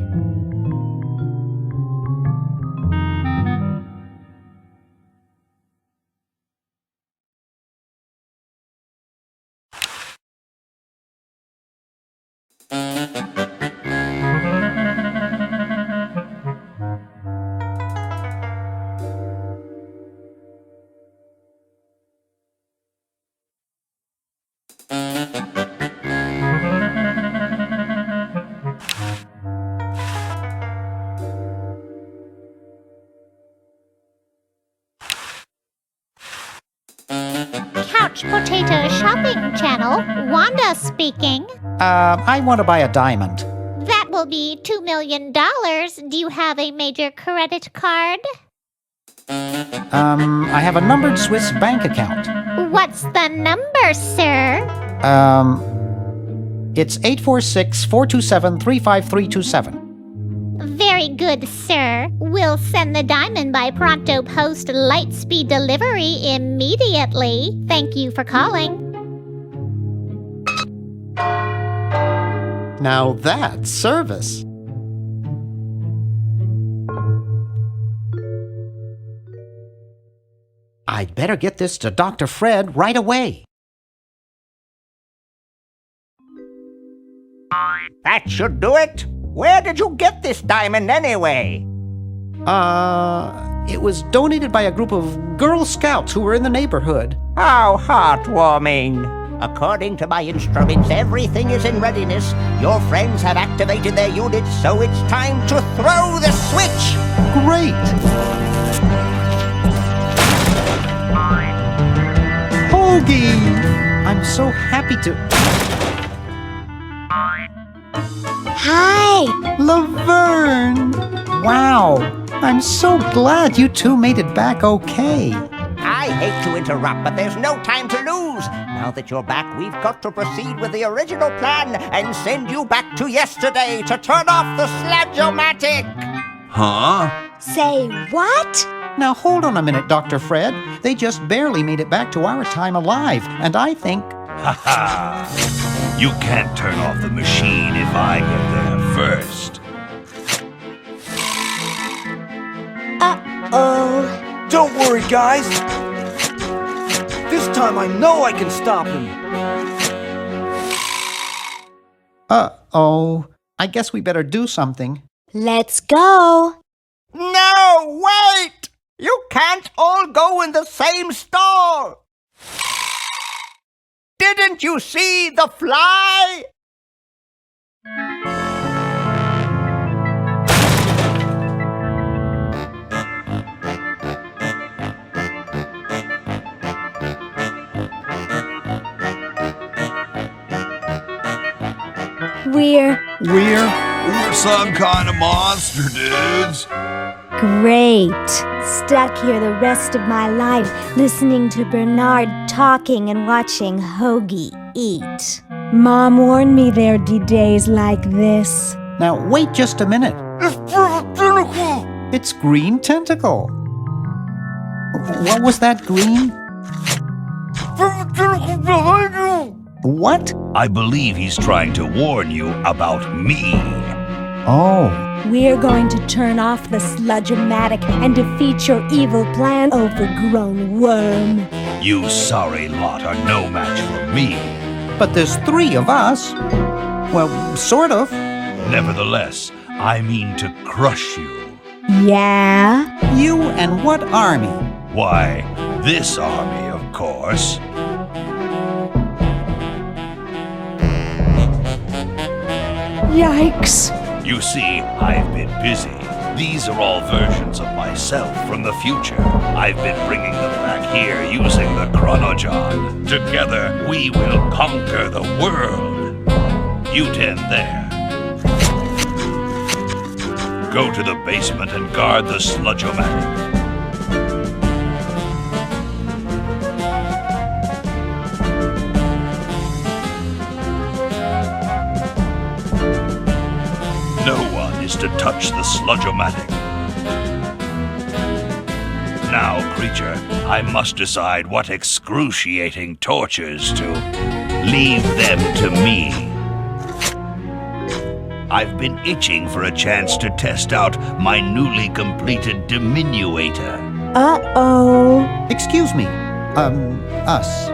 Couch Potato Shopping Channel, Wanda speaking. I want to buy a diamond. That will be $2 million. Do you have a major credit card? I have a numbered Swiss bank account. What's the number, sir? It's 846-427-35327. Very good, sir. We'll send the diamond by pronto post lightspeed delivery immediately. Thank you for calling. Now that's service. I'd better get this to Dr. Fred right away. That should do it. Where did you get this diamond anyway? It was donated by a group of Girl Scouts who were in the neighborhood. How heartwarming. According to my instruments, everything is in readiness. Your friends have activated their units, so it's time to throw the switch. Great. Hoagie! I'm so happy to... Hi! Laverne! Wow! I'm so glad you two made it back okay. I hate to interrupt, but there's no time to lose. Now that you're back, we've got to proceed with the original plan and send you back to yesterday to turn off the Sludge-O-Matic. Huh? Say what? Now hold on a minute, Dr. Fred. They just barely made it back to our time alive, and I think... Ha ha! You can't turn off the machine if I get there first. Uh-oh. Don't worry, guys. This time I know I can stop him. Uh-oh. I guess we better do something. Let's go. No, wait! You can't all go in the same stall. Didn't you see the fly? We're some kind of monster, dudes. great. Stuck here the rest of my life, listening to Bernard talking and watching Hoagie eat. Mom warned me there'd be days like this. Now, wait just a minute. It's Green Tentacle. What was that, Green? Behind you! What? I believe he's trying to warn you about me. Oh. We're going to turn off the Sludge-O-Matic and defeat your evil plan, overgrown worm. You sorry lot are no match for me. But there's 3 of us. Well, sort of. Nevertheless, I mean to crush you. Yeah? You and what army? Why, this army, of course. Yikes. You see, I've been busy. These are all versions of myself from the future. I've been bringing them back here using the Chronojon. Together, we will conquer the world. You 10 there. Go to the basement and guard the Sludge-O-Matic. No one is to touch the Sludge-O-Matic. Now, creature, I must decide what excruciating tortures to leave them to me. I've been itching for a chance to test out my newly completed diminuator. Uh-oh. Excuse me. Us.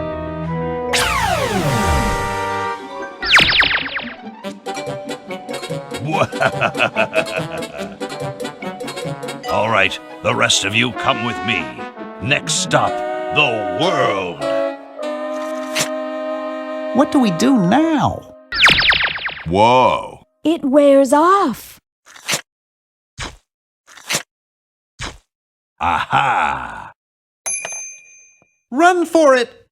All right, the rest of you come with me. Next stop, the world. What do we do now? Whoa. It wears off. Aha! Run for it!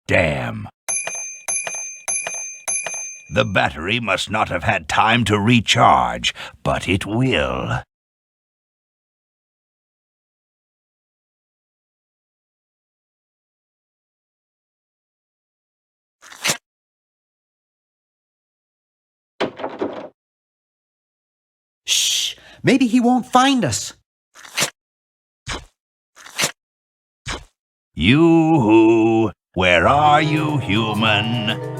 Damn. The battery must not have had time to recharge, but it will. Shh! Maybe he won't find us. Yoo-hoo! Where are you, human?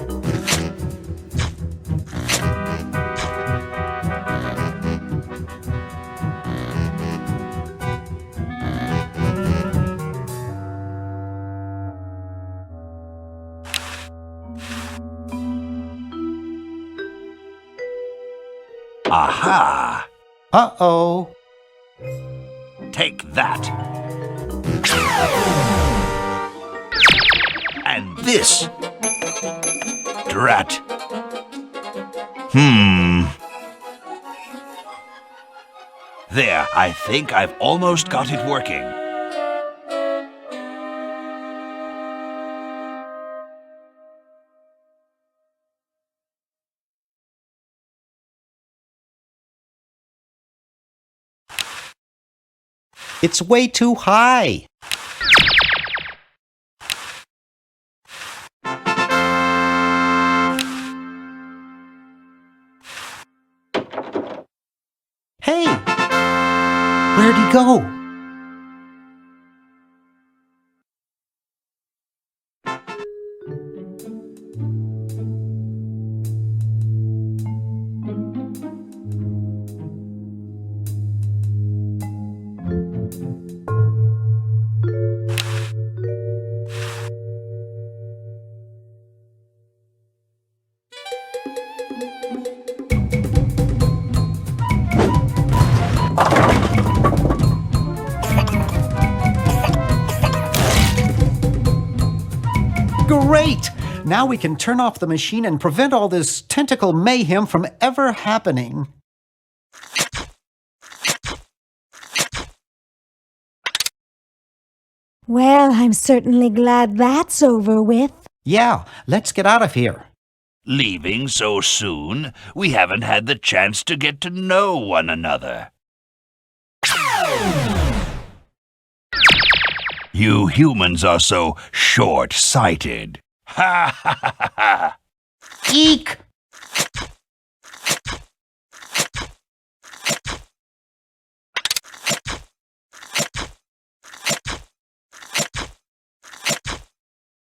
Aha! Uh-oh. Take that. And this. Drat. There, I think I've almost got it working. It's way too high. Hey! Where'd he go? Great! Now we can turn off the machine and prevent all this tentacle mayhem from ever happening. Well, I'm certainly glad that's over with. Yeah, let's get out of here. Leaving so soon? We haven't had the chance to get to know one another. You humans are so short-sighted. Ha ha ha ha! Eek!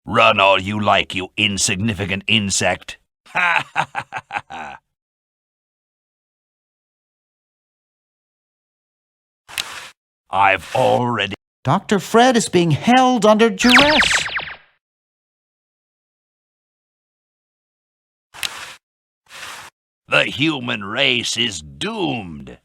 Run all you like, you insignificant insect. Ha ha ha ha ha! I've already... Dr. Fred is being held under duress. The human race is doomed.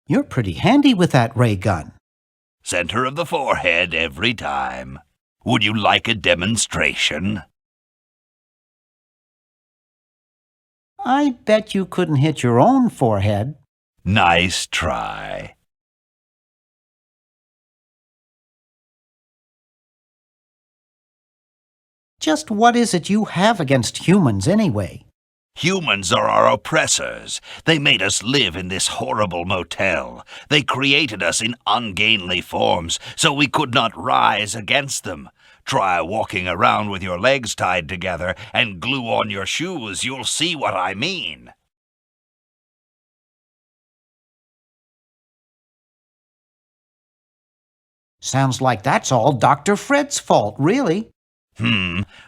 You're pretty handy with that ray gun. Center of the forehead every time. Would you like a demonstration? I bet you couldn't hit your own forehead. Nice try. Just what is it you have against humans anyway? Humans are our oppressors. They made us live in this horrible motel. They created us in ungainly forms so we could not rise against them. Try walking around with your legs tied together and glue on your shoes. You'll see what I mean. Sounds like that's all Dr. Fred's fault, really.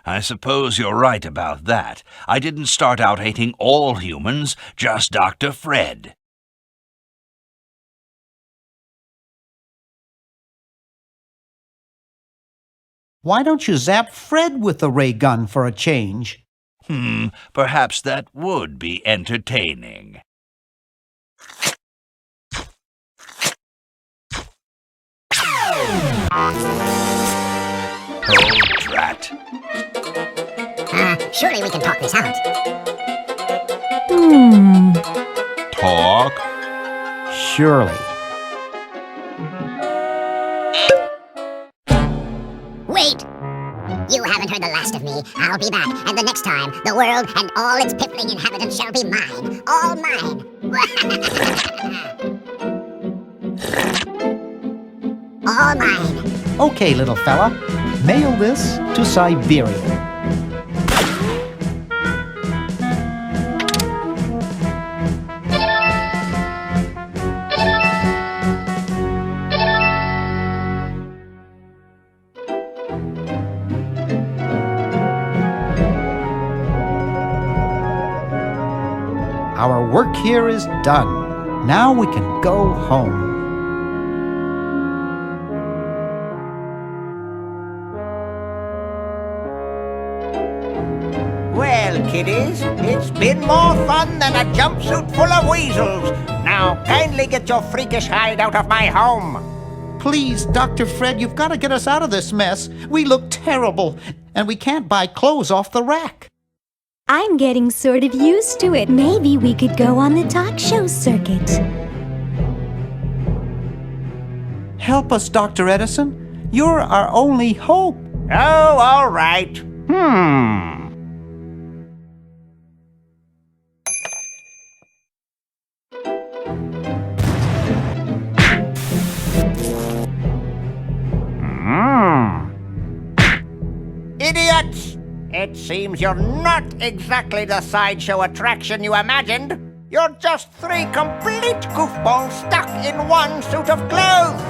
I suppose you're right about that. I didn't start out hating all humans, just Dr. Fred. Why don't you zap Fred with the ray gun for a change? Perhaps that would be entertaining. Oh, drat. Surely we can talk this out. Talk? Surely. Wait! You haven't heard the last of me. I'll be back, and the next time, the world and all its piffling inhabitants shall be mine. All mine. All mine. Okay, little fella. Mail this to Siberia. Our work here is done. Now we can go home. Well, kiddies, it's been more fun than a jumpsuit full of weasels. Now, kindly get your freakish hide out of my home. Please, Dr. Fred, you've got to get us out of this mess. We look terrible, and we can't buy clothes off the rack. I'm getting sort of used to it. Maybe we could go on the talk show circuit. Help us, Dr. Edison. You're our only hope. Oh, all right. Idiots! It seems you're not exactly the sideshow attraction you imagined. You're just three complete goofballs stuck in one suit of clothes.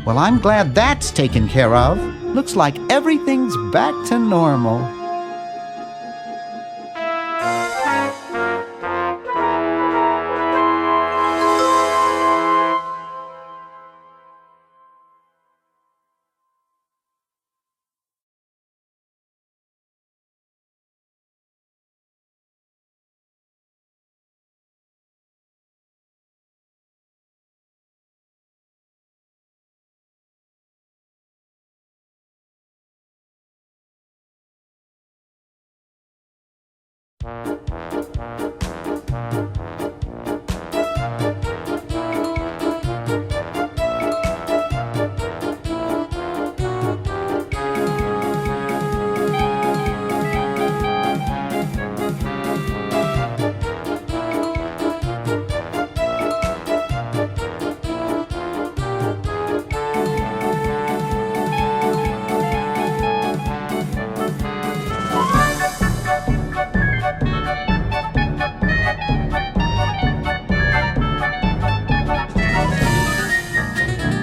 Well, I'm glad that's taken care of. Looks like everything's back to normal.